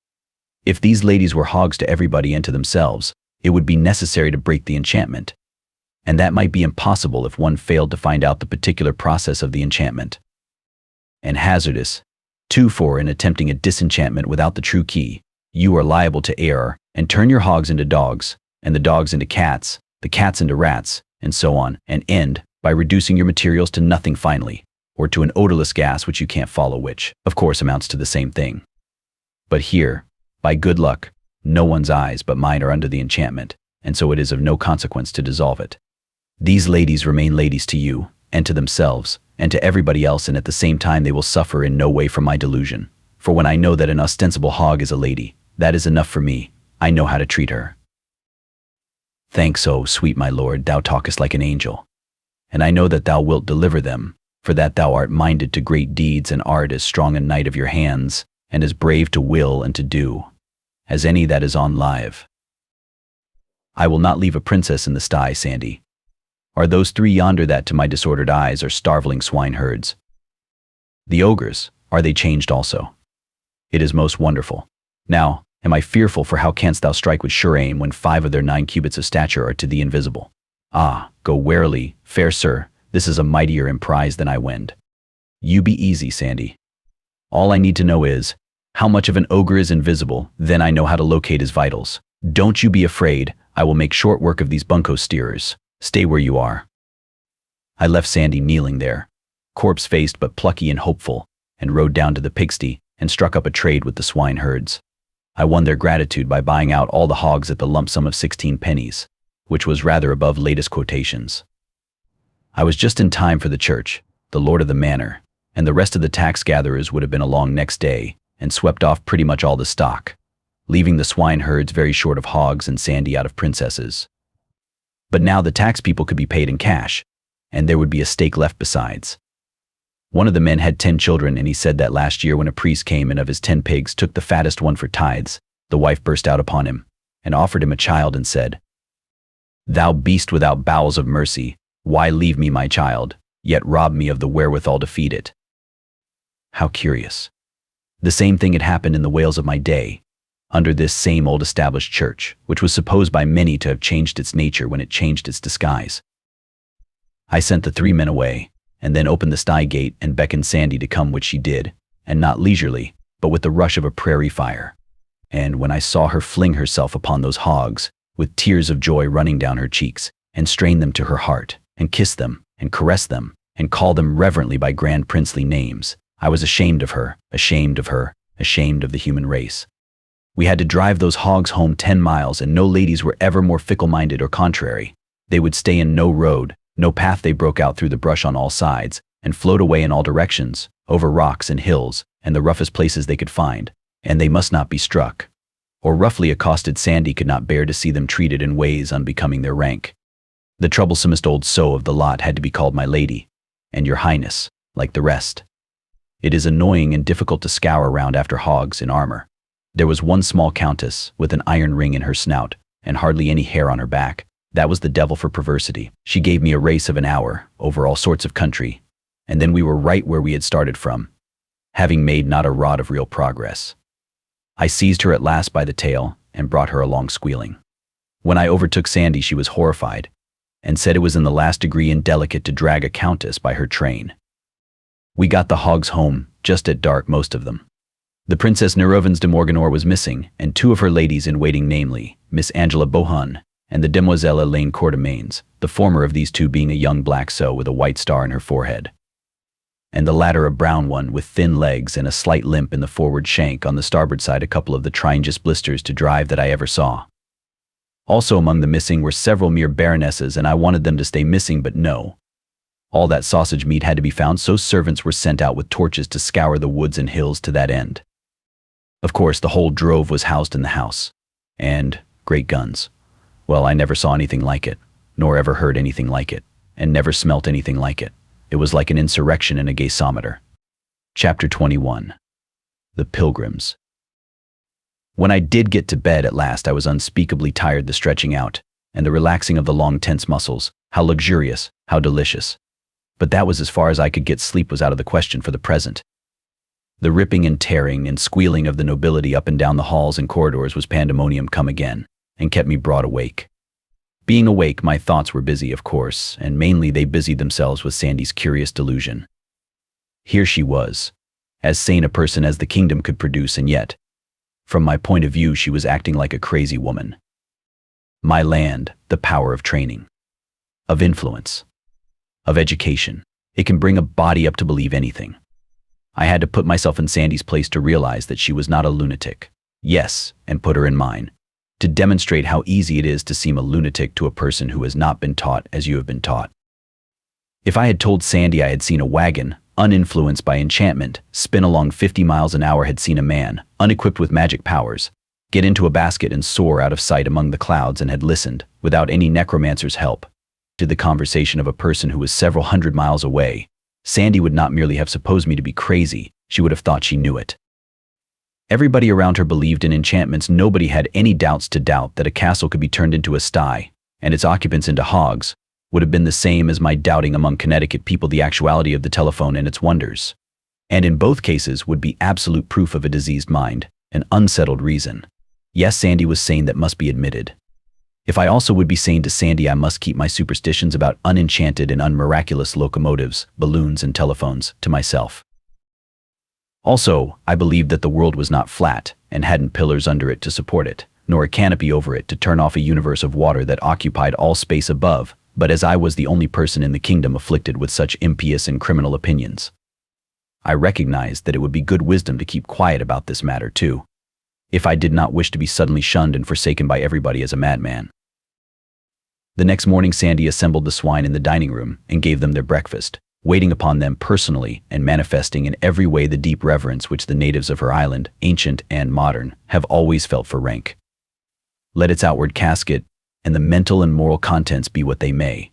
If these ladies were hogs to everybody and to themselves, it would be necessary to break the enchantment. And that might be impossible if one failed to find out the particular process of the enchantment. And hazardous, too, for in attempting a disenchantment without the true key, you are liable to err and turn your hogs into dogs, and the dogs into cats, the cats into rats, and so on, and end by reducing your materials to nothing finally, or to an odorless gas which you can't follow, which, of course, amounts to the same thing. But here, by good luck, no one's eyes but mine are under the enchantment, and so it is of no consequence to dissolve it. These ladies remain ladies to you, and to themselves, and to everybody else, and at the same time they will suffer in no way from my delusion. For when I know that an ostensible hog is a lady, that is enough for me. I know how to treat her." "Thanks, O sweet my lord, thou talkest like an angel. And I know that thou wilt deliver them, for that thou art minded to great deeds, and art as strong a knight of your hands, and as brave to will and to do, as any that is on live. I will not leave a princess in the sty, Sandy. Are those three yonder that to my disordered eyes are starveling swineherds? The ogres, are they changed also? It is most wonderful. Now, am I fearful, for how canst thou strike with sure aim when 5 of their 9 cubits of stature are to thee invisible? Ah, go warily, fair sir, this is a mightier emprise than I wend. You be easy, Sandy. All I need to know is, how much of an ogre is invisible, then I know how to locate his vitals. Don't you be afraid, I will make short work of these bunco steerers. Stay where you are." I left Sandy kneeling there, corpse-faced but plucky and hopeful, and rode down to the pigsty and struck up a trade with the swineherds. I won their gratitude by buying out all the hogs at the lump sum of 16 pennies, which was rather above latest quotations. I was just in time for the church, the lord of the manor, and the rest of the tax gatherers would have been along next day and swept off pretty much all the stock, leaving the swineherds very short of hogs and Sandy out of princesses. But now the tax people could be paid in cash, and there would be a stake left besides. One of the men had 10 children, and he said that last year when a priest came and of his 10 pigs took the fattest one for tithes, the wife burst out upon him, and offered him a child and said, "Thou beast without bowels of mercy, why leave me my child, yet rob me of the wherewithal to feed it?" How curious. The same thing had happened in the Wales of my day, under this same old established church, which was supposed by many to have changed its nature when it changed its disguise. I sent the 3 men away, and then opened the sty gate and beckoned Sandy to come, which she did, and not leisurely, but with the rush of a prairie fire. And when I saw her fling herself upon those hogs, with tears of joy running down her cheeks, and strain them to her heart, and kiss them, and caress them, and call them reverently by grand princely names, I was ashamed of her, ashamed of her, ashamed of the human race. We had to drive those hogs home 10 miles, and no ladies were ever more fickle-minded or contrary. They would stay in no road, no path. They broke out through the brush on all sides, and float away in all directions, over rocks and hills, and the roughest places they could find, and they must not be struck, or roughly accosted. Sandy could not bear to see them treated in ways unbecoming their rank. The troublesomest old sow of the lot had to be called my lady, and your highness, like the rest. It is annoying and difficult to scour around after hogs in armor. There was one small countess, with an iron ring in her snout, and hardly any hair on her back. That was the devil for perversity. She gave me a race of an hour, over all sorts of country, and then we were right where we had started from, having made not a rod of real progress. I seized her at last by the tail, and brought her along squealing. When I overtook Sandy, she was horrified and said it was in the last degree indelicate to drag a countess by her train. We got the hogs home just at dark, most of them. The Princess Nerovens de Morganore was missing, and two of her ladies-in-waiting, namely Miss Angela Bohun and the Demoiselle Elaine Courtemains, the former of these two being a young black sow with a white star in her forehead, and the latter a brown one with thin legs and a slight limp in the forward shank, on the starboard side a couple of the trinest blisters to drive that I ever saw. Also among the missing were several mere baronesses, and I wanted them to stay missing, but no. All that sausage meat had to be found, so servants were sent out with torches to scour the woods and hills to that end. Of course, the whole drove was housed in the house. And great guns. Well, I never saw anything like it, nor ever heard anything like it, and never smelt anything like it. It was like an insurrection in a gasometer. Chapter 21. The Pilgrims. When I did get to bed at last, I was unspeakably tired. The stretching out, and the relaxing of the long tense muscles, how luxurious, how delicious. But that was as far as I could get. Sleep was out of the question for the present. The ripping and tearing and squealing of the nobility up and down the halls and corridors was pandemonium come again, and kept me broad awake. Being awake, my thoughts were busy, of course, and mainly they busied themselves with Sandy's curious delusion. Here she was, as sane a person as the kingdom could produce, and yet, from my point of view, she was acting like a crazy woman. My land, the power of training, of influence, of education. It can bring a body up to believe anything. I had to put myself in Sandy's place to realize that she was not a lunatic. Yes, and put her in mine, to demonstrate how easy it is to seem a lunatic to a person who has not been taught as you have been taught. If I had told Sandy I had seen a wagon, uninfluenced by enchantment, spin along 50 miles an hour, had seen a man, unequipped with magic powers, get into a basket and soar out of sight among the clouds, and had listened, without any necromancer's help, to the conversation of a person who was several hundred miles away, Sandy would not merely have supposed me to be crazy, she would have thought she knew it. Everybody around her believed in enchantments. Nobody had any doubts to doubt that a castle could be turned into a sty, and its occupants into hogs, would have been the same as my doubting among Connecticut people the actuality of the telephone and its wonders. And in both cases would be absolute proof of a diseased mind, an unsettled reason. Yes, Sandy was sane, that must be admitted. If I also would be sane to Sandy, I must keep my superstitions about unenchanted and unmiraculous locomotives, balloons, and telephones to myself. Also, I believed that the world was not flat, and hadn't pillars under it to support it, nor a canopy over it to turn off a universe of water that occupied all space above, but as I was the only person in the kingdom afflicted with such impious and criminal opinions, I recognized that it would be good wisdom to keep quiet about this matter too, if I did not wish to be suddenly shunned and forsaken by everybody as a madman. The next morning Sandy assembled the swine in the dining room and gave them their breakfast, waiting upon them personally and manifesting in every way the deep reverence which the natives of her island, ancient and modern, have always felt for rank. Let its outward casket and the mental and moral contents be what they may.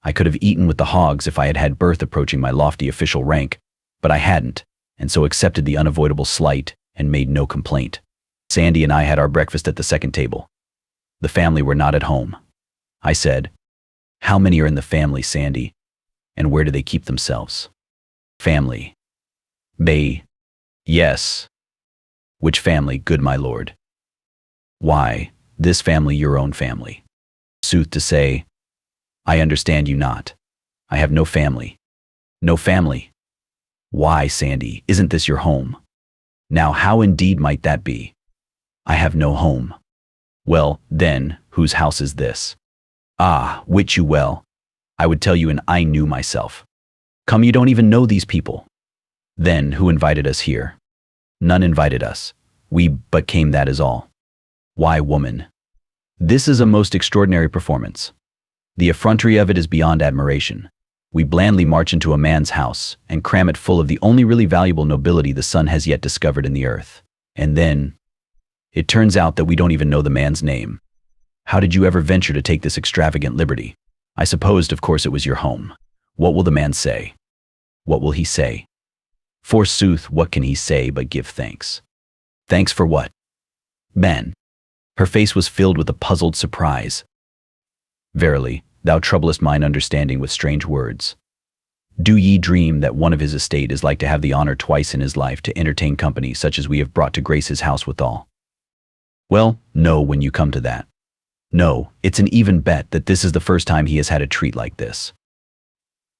I could have eaten with the hogs if I had had birth approaching my lofty official rank, but I hadn't, and so accepted the unavoidable slight and made no complaint. Sandy and I had our breakfast at the second table. The family were not at home. I said, "How many are in the family, Sandy? And where do they keep themselves?" "Family. Yes." "Which family, good my lord?" "Why, this family, your own family." "Sooth to say, I understand you not. I have no family." "No family? Why, Sandy, isn't this your home?" "Now how indeed might that be?" "I have no home." "Well, then, whose house is this?" "Ah, wit you well. I would tell you an I knew myself." "Come, you don't even know these people." "Then who invited us here?" "None invited us. We but came, that is all." "Why, woman, this is a most extraordinary performance. The effrontery of it is beyond admiration. We blandly march into a man's house and cram it full of the only really valuable nobility the sun has yet discovered in the earth. And then it turns out that we don't even know the man's name. How did you ever venture to take this extravagant liberty? I supposed, of course, it was your home. What will the man say? What will he say? Forsooth, what can he say but give thanks?" "Thanks for what?" "Man." Her face was filled with a puzzled surprise. "Verily, thou troublest mine understanding with strange words. Do ye dream that one of his estate is like to have the honor twice in his life to entertain company such as we have brought to grace his house withal?" "Well, no, when you come to that. No, it's an even bet that this is the first time he has had a treat like this.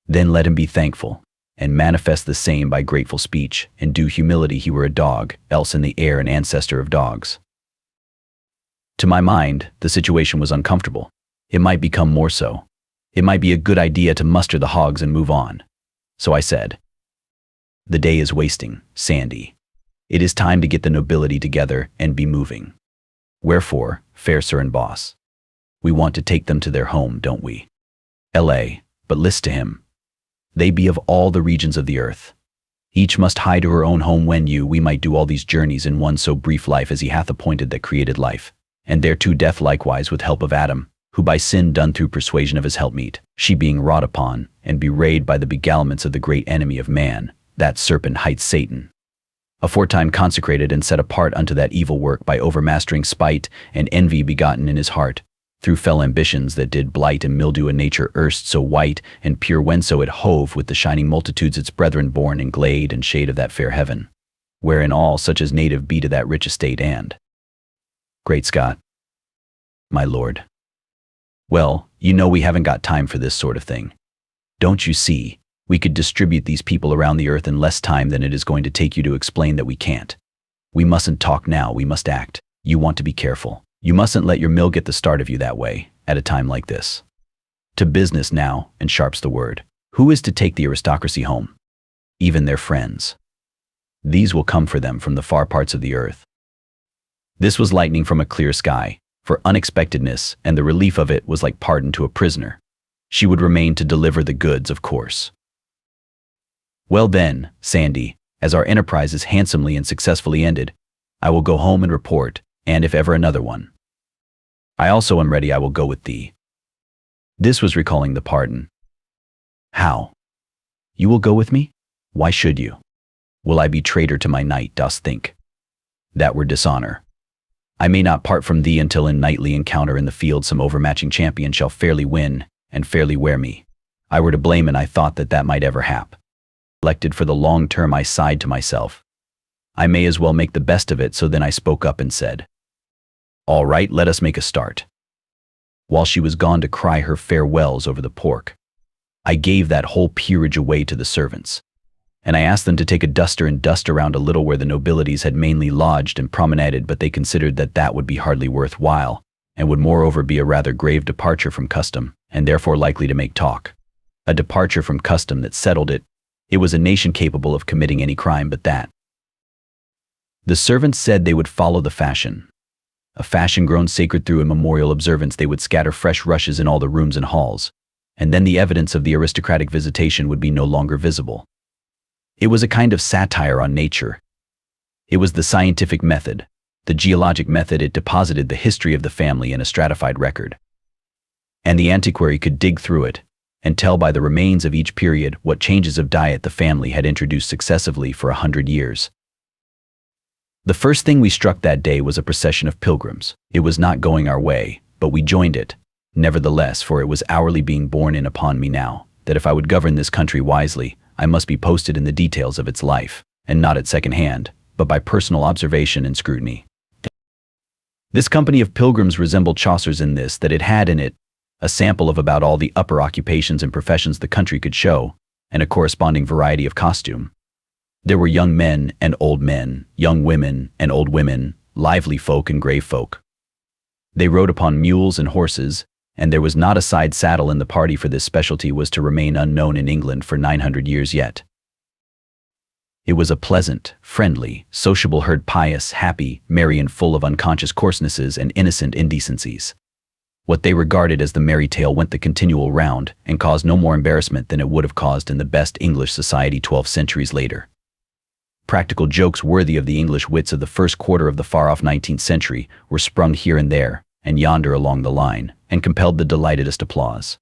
Then let him be thankful, and manifest the same by grateful speech, and due humility he were a dog, else in the air an ancestor of dogs. To my mind, the situation was uncomfortable. It might become more so. It might be a good idea to muster the hogs and move on. So I said, "The day is wasting, Sandy. It is time to get the nobility together and be moving. Wherefore, fair sir and boss, we want to take them to their home, don't we? L.A., but list to him. They be of all the regions of the earth. Each must hie to her own home when we might do all these journeys in one so brief life as he hath appointed that created life, and thereto death likewise with help of Adam, who by sin done through persuasion of his helpmeet, she being wrought upon, and bewrayed by the beguilements of the great enemy of man, that serpent hight Satan, aforetime consecrated and set apart unto that evil work by overmastering spite and envy begotten in his heart, through fell ambitions that did blight and mildew a nature erst so white and pure whenso it hove with the shining multitudes its brethren born in glade and shade of that fair heaven, wherein all such as native be to that rich estate and—" Great Scott, my lord. Well, you know we haven't got time for this sort of thing. Don't you see, we could distribute these people around the earth in less time than it is going to take you to explain that we can't. We mustn't talk now, we must act. You want to be careful. You mustn't let your mill get the start of you that way, at a time like this. To business now, and sharp's the word. Who is to take the aristocracy home? Even their friends. These will come for them from the far parts of the earth. This was lightning from a clear sky, for unexpectedness, and the relief of it was like pardon to a prisoner. She would remain to deliver the goods, of course. Well then, Sandy, as our enterprise is handsomely and successfully ended, I will go home and report, and if ever another one. I also am ready, I will go with thee. This was recalling the pardon. How? You will go with me? Why should you? Will I be traitor to my knight, dost think? That were dishonor. I may not part from thee until in knightly encounter in the field some overmatching champion shall fairly win, and fairly wear me. I were to blame, and I thought that might ever hap. Elected for the long term, I sighed to myself. I may as well make the best of it, so then I spoke up and said, "All right, let us make a start." While she was gone to cry her farewells over the pork, I gave that whole peerage away to the servants, and I asked them to take a duster and dust around a little where the nobilities had mainly lodged and promenaded, but they considered that would be hardly worth while, and would moreover be a rather grave departure from custom, and therefore likely to make talk. A departure from custom that settled it. It was a nation capable of committing any crime but that. The servants said they would follow the fashion. A fashion grown sacred through immemorial observance. They would scatter fresh rushes in all the rooms and halls, and then the evidence of the aristocratic visitation would be no longer visible. It was a kind of satire on nature. It was the scientific method, the geologic method. It deposited the history of the family in a stratified record, and the antiquary could dig through it and tell by the remains of each period what changes of diet the family had introduced successively for 100 years. The first thing we struck that day was a procession of pilgrims. It was not going our way, but we joined it, nevertheless, for it was hourly being borne in upon me now, that if I would govern this country wisely, I must be posted in the details of its life, and not at second hand, but by personal observation and scrutiny. This company of pilgrims resembled Chaucer's in this, that it had in it a sample of about all the upper occupations and professions the country could show, and a corresponding variety of costume. There were young men and old men, young women and old women, lively folk and grave folk. They rode upon mules and horses, and there was not a side saddle in the party, for this specialty was to remain unknown in England for 900 years yet. It was a pleasant, friendly, sociable herd, pious, happy, merry, and full of unconscious coarsenesses and innocent indecencies. What they regarded as the merry tale went the continual round, and caused no more embarrassment than it would have caused in the best English society 12 centuries later. Practical jokes worthy of the English wits of the first quarter of the far-off 19th century were sprung here and there, and yonder along the line, and compelled the delightedest applause.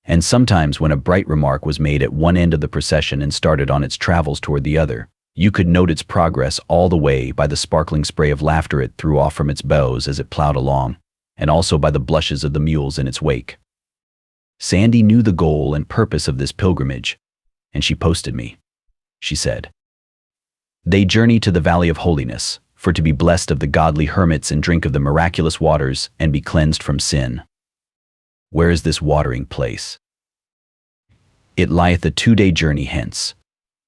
And sometimes when a bright remark was made at one end of the procession and started on its travels toward the other, you could note its progress all the way by the sparkling spray of laughter it threw off from its bows as it plowed along, and also by the blushes of the mules in its wake. Sandy knew the goal and purpose of this pilgrimage, and she posted me. She said, "They journey to the Valley of Holiness, for to be blessed of the godly hermits and drink of the miraculous waters and be cleansed from sin. Where is this watering place? It lieth a 2-day journey hence,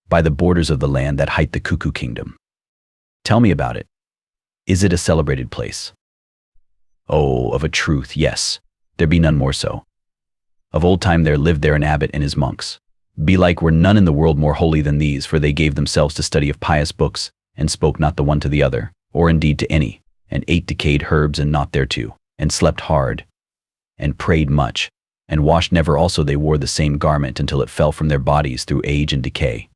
by the borders of the land that hight the Cuckoo Kingdom. Tell me about it. Is it a celebrated place? Oh, of a truth, yes, there be none more so. Of old time there lived there an abbot and his monks. Belike were none in the world more holy than these, for they gave themselves to study of pious books, and spoke not the one to the other, or indeed to any, and ate decayed herbs and not thereto, and slept hard, and prayed much, and washed never. Also they wore the same garment until it fell from their bodies through age and decay.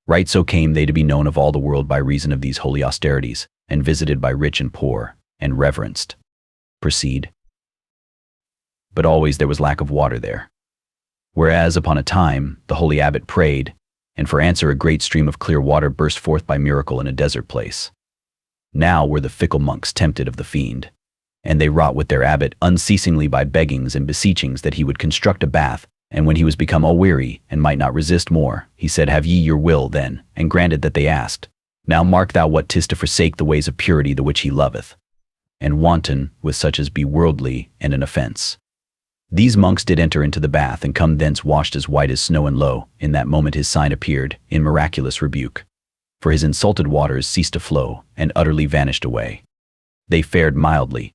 Right so came they to be known of all the world by reason of these holy austerities, and visited by rich and poor, and reverenced. Proceed. But always there was lack of water there. Whereas upon a time the holy abbot prayed, and for answer a great stream of clear water burst forth by miracle in a desert place. Now were the fickle monks tempted of the fiend, and they wrought with their abbot unceasingly by beggings and beseechings that he would construct a bath, and when he was become all weary, and might not resist more, he said, Have ye your will, then, and granted that they asked. Now mark thou what 'tis to forsake the ways of purity the which he loveth, and wanton with such as be worldly and an offence. These monks did enter into the bath, and come thence washed as white as snow, and lo, in that moment his sign appeared, in miraculous rebuke. For his insulted waters ceased to flow, and utterly vanished away. They fared mildly,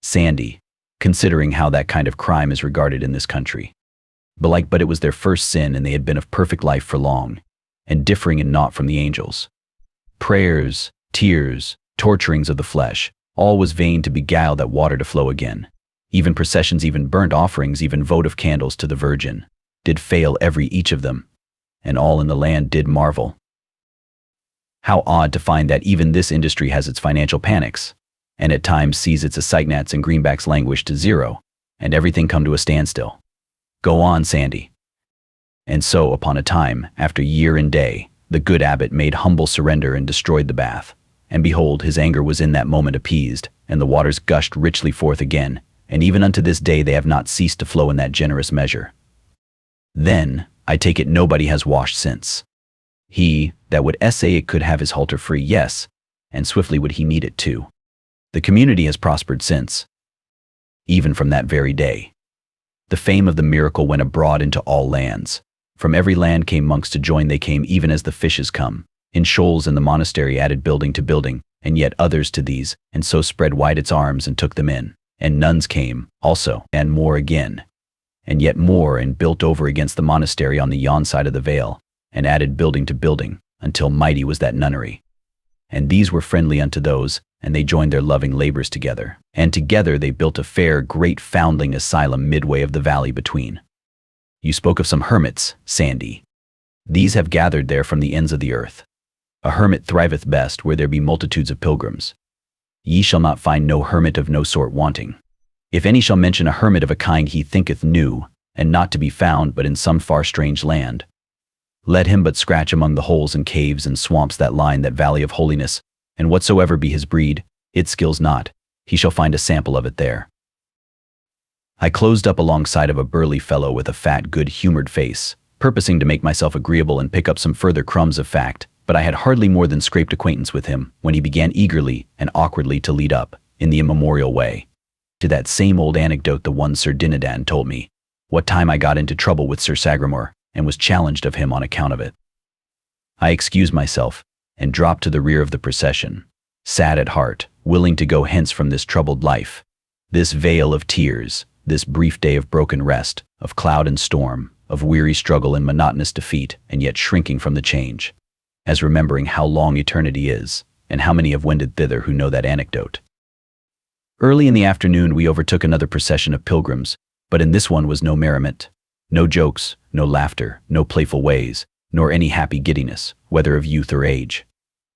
sandy, considering how that kind of crime is regarded in this country. Belike but it was their first sin, and they had been of perfect life for long, and differing in naught from the angels. Prayers, tears, torturings of the flesh, all was vain to beguile that water to flow again. Even processions, even burnt offerings, even votive candles to the Virgin, did fail every each of them, and all in the land did marvel. How odd to find that even this industry has its financial panics, and at times sees its assignats and greenbacks languish to zero, and everything come to a standstill. Go on, Sandy. And so, upon a time, after year and day, the good abbot made humble surrender and destroyed the bath. And behold, his anger was in that moment appeased, and the waters gushed richly forth again, and even unto this day they have not ceased to flow in that generous measure. Then, I take it nobody has washed since. He that would essay it could have his halter free, yes, and swiftly would he need it too. The community has prospered since, even from that very day. The fame of the miracle went abroad into all lands. From every land came monks to join, they came even as the fishes come, in shoals, and the monastery added building to building, and yet others to these, and so spread wide its arms and took them in. And nuns came, also, and more again, and yet more, and built over against the monastery on the yon side of the vale, and added building to building, until mighty was that nunnery. And these were friendly unto those, and they joined their loving labors together, and together they built a fair great foundling asylum midway of the valley between. You spoke of some hermits, Sandy. These have gathered there from the ends of the earth. A hermit thriveth best where there be multitudes of pilgrims. Ye shall not find no hermit of no sort wanting. If any shall mention a hermit of a kind he thinketh new, and not to be found but in some far strange land, let him but scratch among the holes and caves and swamps that line that valley of holiness, and whatsoever be his breed, it skills not, he shall find a sample of it there. I closed up alongside of a burly fellow with a fat, good-humored face, purposing to make myself agreeable and pick up some further crumbs of fact, but I had hardly more than scraped acquaintance with him when he began eagerly and awkwardly to lead up, in the immemorial way, to that same old anecdote the one Sir Dinadan told me, what time I got into trouble with Sir Sagramor, and was challenged of him on account of it. I excused myself, and dropped to the rear of the procession, sad at heart, willing to go hence from this troubled life, this vale of tears, this brief day of broken rest, of cloud and storm, of weary struggle and monotonous defeat, and yet shrinking from the change, as remembering how long eternity is, and how many have wended thither who know that anecdote. Early in the afternoon we overtook another procession of pilgrims, but in this one was no merriment, no jokes, no laughter, no playful ways, nor any happy giddiness, whether of youth or age.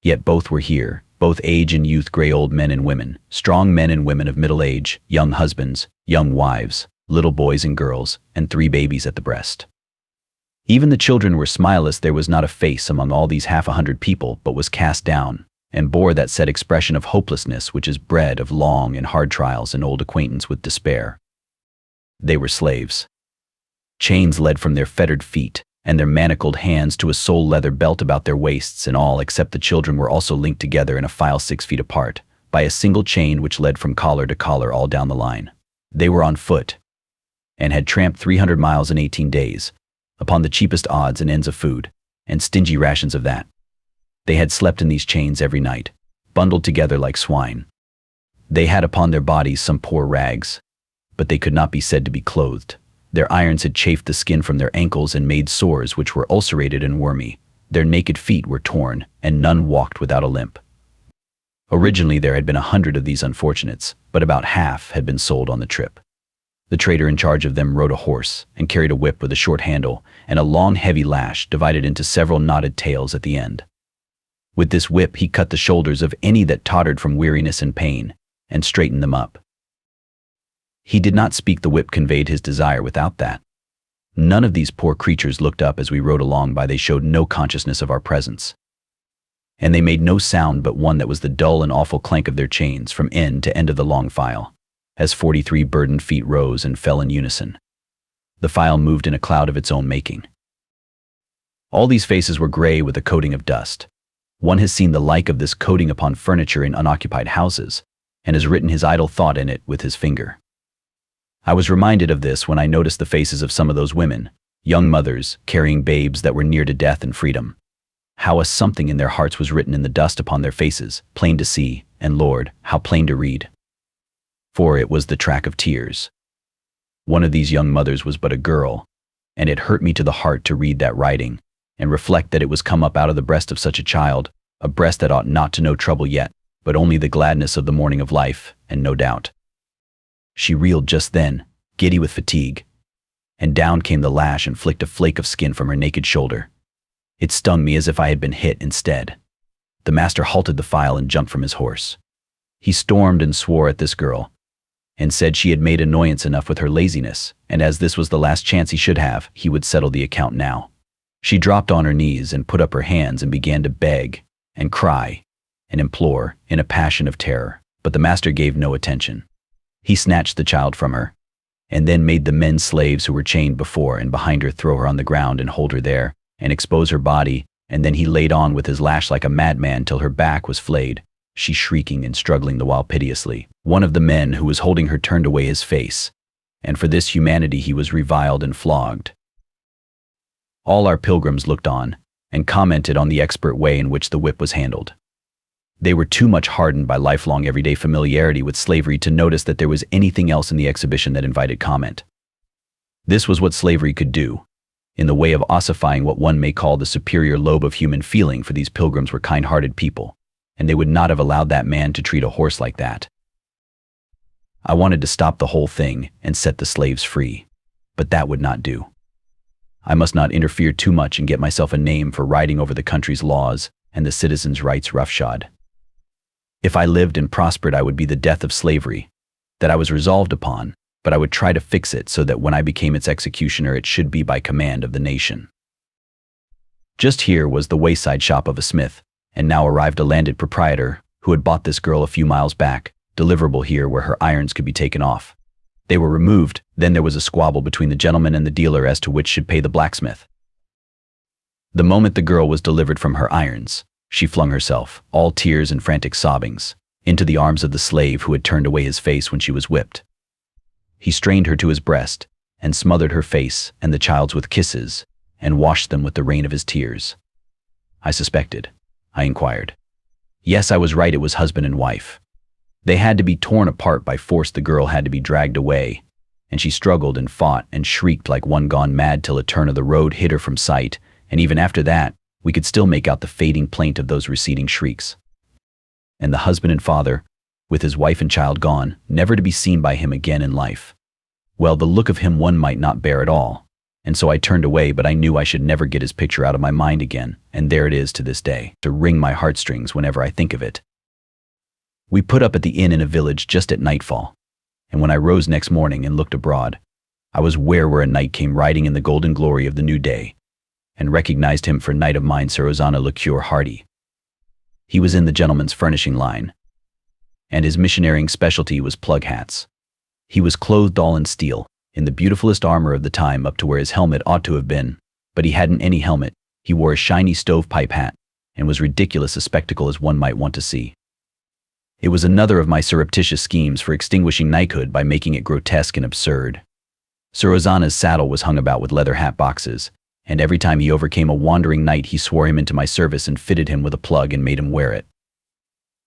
Yet both were here, both age and youth, gray old men and women, strong men and women of middle age, young husbands, young wives, little boys and girls, and 3 babies at the breast. Even the children were smileless. There was not a face among all these 100 people but was cast down, and bore that set expression of hopelessness which is bred of long and hard trials and old acquaintance with despair. They were slaves. Chains led from their fettered feet, and their manacled hands to a sole leather belt about their waists, and all except the children were also linked together in a file 6 feet apart, by a single chain which led from collar to collar all down the line. They were on foot, and had tramped 300 miles in 18 days, upon the cheapest odds and ends of food, and stingy rations of that. They had slept in these chains every night, bundled together like swine. They had upon their bodies some poor rags, but they could not be said to be clothed. Their irons had chafed the skin from their ankles and made sores which were ulcerated and wormy. Their naked feet were torn, and none walked without a limp. Originally there had been 100 of these unfortunates, but about half had been sold on the trip. The trader in charge of them rode a horse and carried a whip with a short handle and a long heavy lash divided into several knotted tails at the end. With this whip he cut the shoulders of any that tottered from weariness and pain, and straightened them up. He did not speak. The whip conveyed his desire without that. None of these poor creatures looked up as we rode along by. They showed no consciousness of our presence. And they made no sound but one that was the dull and awful clank of their chains from end to end of the long file, as 43 burdened feet rose and fell in unison. The file moved in a cloud of its own making. All these faces were gray with a coating of dust. One has seen the like of this coating upon furniture in unoccupied houses, and has written his idle thought in it with his finger. I was reminded of this when I noticed the faces of some of those women, young mothers, carrying babes that were near to death and freedom. How a something in their hearts was written in the dust upon their faces, plain to see, and Lord, how plain to read. For it was the track of tears. One of these young mothers was but a girl, and it hurt me to the heart to read that writing, and reflect that it was come up out of the breast of such a child, a breast that ought not to know trouble yet, but only the gladness of the morning of life, and no doubt. She reeled just then, giddy with fatigue, and down came the lash and flicked a flake of skin from her naked shoulder. It stung me as if I had been hit instead. The master halted the file and jumped from his horse. He stormed and swore at this girl, and said she had made annoyance enough with her laziness, and as this was the last chance he should have, he would settle the account now. She dropped on her knees and put up her hands and began to beg and cry and implore in a passion of terror, but the master gave no attention. He snatched the child from her, and then made the men slaves who were chained before and behind her throw her on the ground and hold her there, and expose her body, and then he laid on with his lash like a madman till her back was flayed, she shrieking and struggling the while piteously. One of the men who was holding her turned away his face, and for this humanity he was reviled and flogged. All our pilgrims looked on, and commented on the expert way in which the whip was handled. They were too much hardened by lifelong everyday familiarity with slavery to notice that there was anything else in the exhibition that invited comment. This was what slavery could do, in the way of ossifying what one may call the superior lobe of human feeling, for these pilgrims were kind-hearted people, and they would not have allowed that man to treat a horse like that. I wanted to stop the whole thing and set the slaves free, but that would not do. I must not interfere too much and get myself a name for riding over the country's laws and the citizens' rights roughshod. If I lived and prospered, I would be the death of slavery, that I was resolved upon, but I would try to fix it so that when I became its executioner it should be by command of the nation. Just here was the wayside shop of a smith, and now arrived a landed proprietor who had bought this girl a few miles back, deliverable here where her irons could be taken off. They were removed, then there was a squabble between the gentleman and the dealer as to which should pay the blacksmith. The moment the girl was delivered from her irons, she flung herself, all tears and frantic sobbings, into the arms of the slave who had turned away his face when she was whipped. He strained her to his breast, and smothered her face and the child's with kisses, and washed them with the rain of his tears. I suspected. I inquired. Yes, I was right, it was husband and wife. They had to be torn apart by force, the girl had to be dragged away, and she struggled and fought and shrieked like one gone mad till a turn of the road hid her from sight, and even after that, we could still make out the fading plaint of those receding shrieks. And the husband and father, with his wife and child gone, never to be seen by him again in life. Well, the look of him one might not bear at all, and so I turned away, but I knew I should never get his picture out of my mind again, and there it is to this day, to wring my heartstrings whenever I think of it. We put up at the inn in a village just at nightfall, and when I rose next morning and looked abroad, I was where a knight came riding in the golden glory of the new day, and recognized him for knight of mine, Sir Ozana le Cure Hardy. He was in the gentleman's furnishing line, and his missionarying specialty was plug hats. He was clothed all in steel, in the beautifulest armor of the time up to where his helmet ought to have been, but he hadn't any helmet. He wore a shiny stovepipe hat, and was ridiculous a spectacle as one might want to see. It was another of my surreptitious schemes for extinguishing knighthood by making it grotesque and absurd. Sir Ozana's saddle was hung about with leather hat boxes, and every time he overcame a wandering knight he swore him into my service and fitted him with a plug and made him wear it.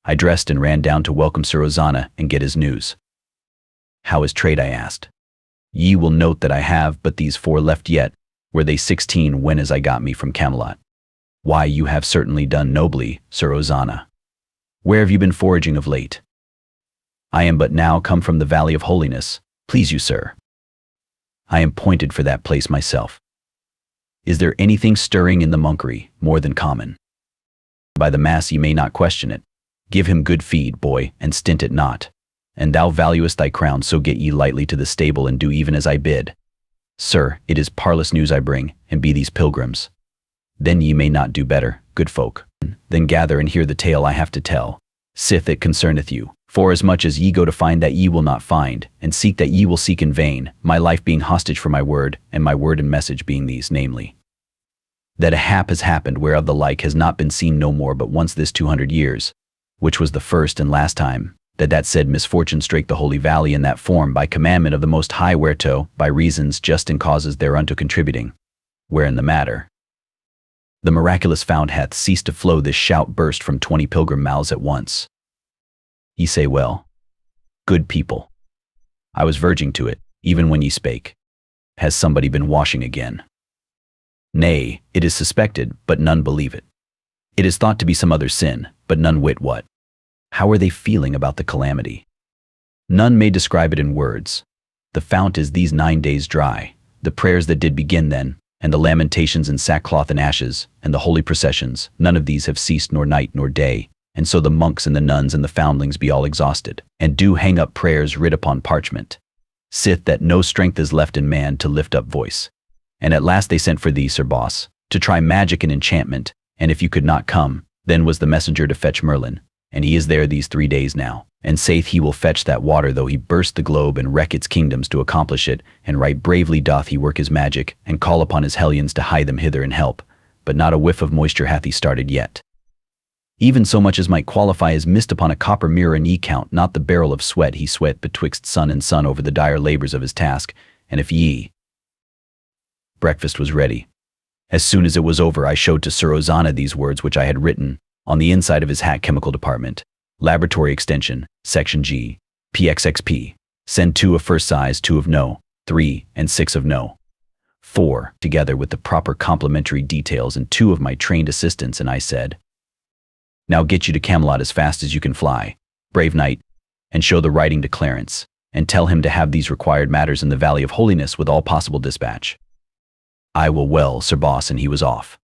I dressed and ran down to welcome Sir Ozana and get his news. "How is trade?" I asked. "Ye will note that I have but these 4 left yet, were they 16 when as I got me from Camelot." "Why, you have certainly done nobly, Sir Ozana. Where have you been foraging of late?" "I am but now come from the Valley of Holiness, please you, sir." "I am pointed for that place myself." "Is there anything stirring in the monkery, more than common?" "By the mass ye may not question it. Give him good feed, boy, and stint it not. And thou valuest thy crown, so get ye lightly to the stable and do even as I bid." "Sir, it is parlous news I bring, and be these pilgrims." "Then ye may not do better, good folk. Then gather and hear the tale I have to tell. Sith it concerneth you, for as much as ye go to find that ye will not find, and seek that ye will seek in vain, my life being hostage for my word, and my word and message being these, namely, that a hap has happened whereof the like has not been seen no more but once this 200 years, which was the first and last time that said misfortune strake the holy valley in that form by commandment of the Most High, whereto, by reasons just and causes thereunto contributing, wherein the matter, the miraculous fount hath ceased to flow. This shout burst from 20 pilgrim mouths at once. Ye say well, good people. I was verging to it, even when ye spake. Has somebody been washing again? Nay, it is suspected, but none believe it. It is thought to be some other sin, but none wit what. How are they feeling about the calamity? None may describe it in words. The fount is these 9 days dry, the prayers that did begin then, and the lamentations in sackcloth and ashes, and the holy processions, none of these have ceased nor night nor day, and so the monks and the nuns and the foundlings be all exhausted, and do hang up prayers writ upon parchment. Sith that no strength is left in man to lift up voice. And at last they sent for thee, Sir Boss, to try magic and enchantment, and if you could not come, then was the messenger to fetch Merlin, and he is there these 3 days now, and saith he will fetch that water though he burst the globe and wreck its kingdoms to accomplish it, and right bravely doth he work his magic, and call upon his hellions to hie them hither and help, but not a whiff of moisture hath he started yet. Even so much as might qualify as mist upon a copper mirror, and ye count not the barrel of sweat he sweat betwixt sun and sun over the dire labors of his task, and if ye—" Breakfast was ready. As soon as it was over, I showed to Sir Ozana these words which I had written on the inside of his hat: Chemical Department, Laboratory Extension, Section G, PXXP. Send 2 of first size, 2 of no, 3 and 6 of no, 4, together with the proper complimentary details and 2 of my trained assistants. And I said, "Now get you to Camelot as fast as you can fly, brave knight, and show the writing to Clarence, and tell him to have these required matters in the Valley of Holiness with all possible dispatch." "I will well, Sir Boss," and he was off.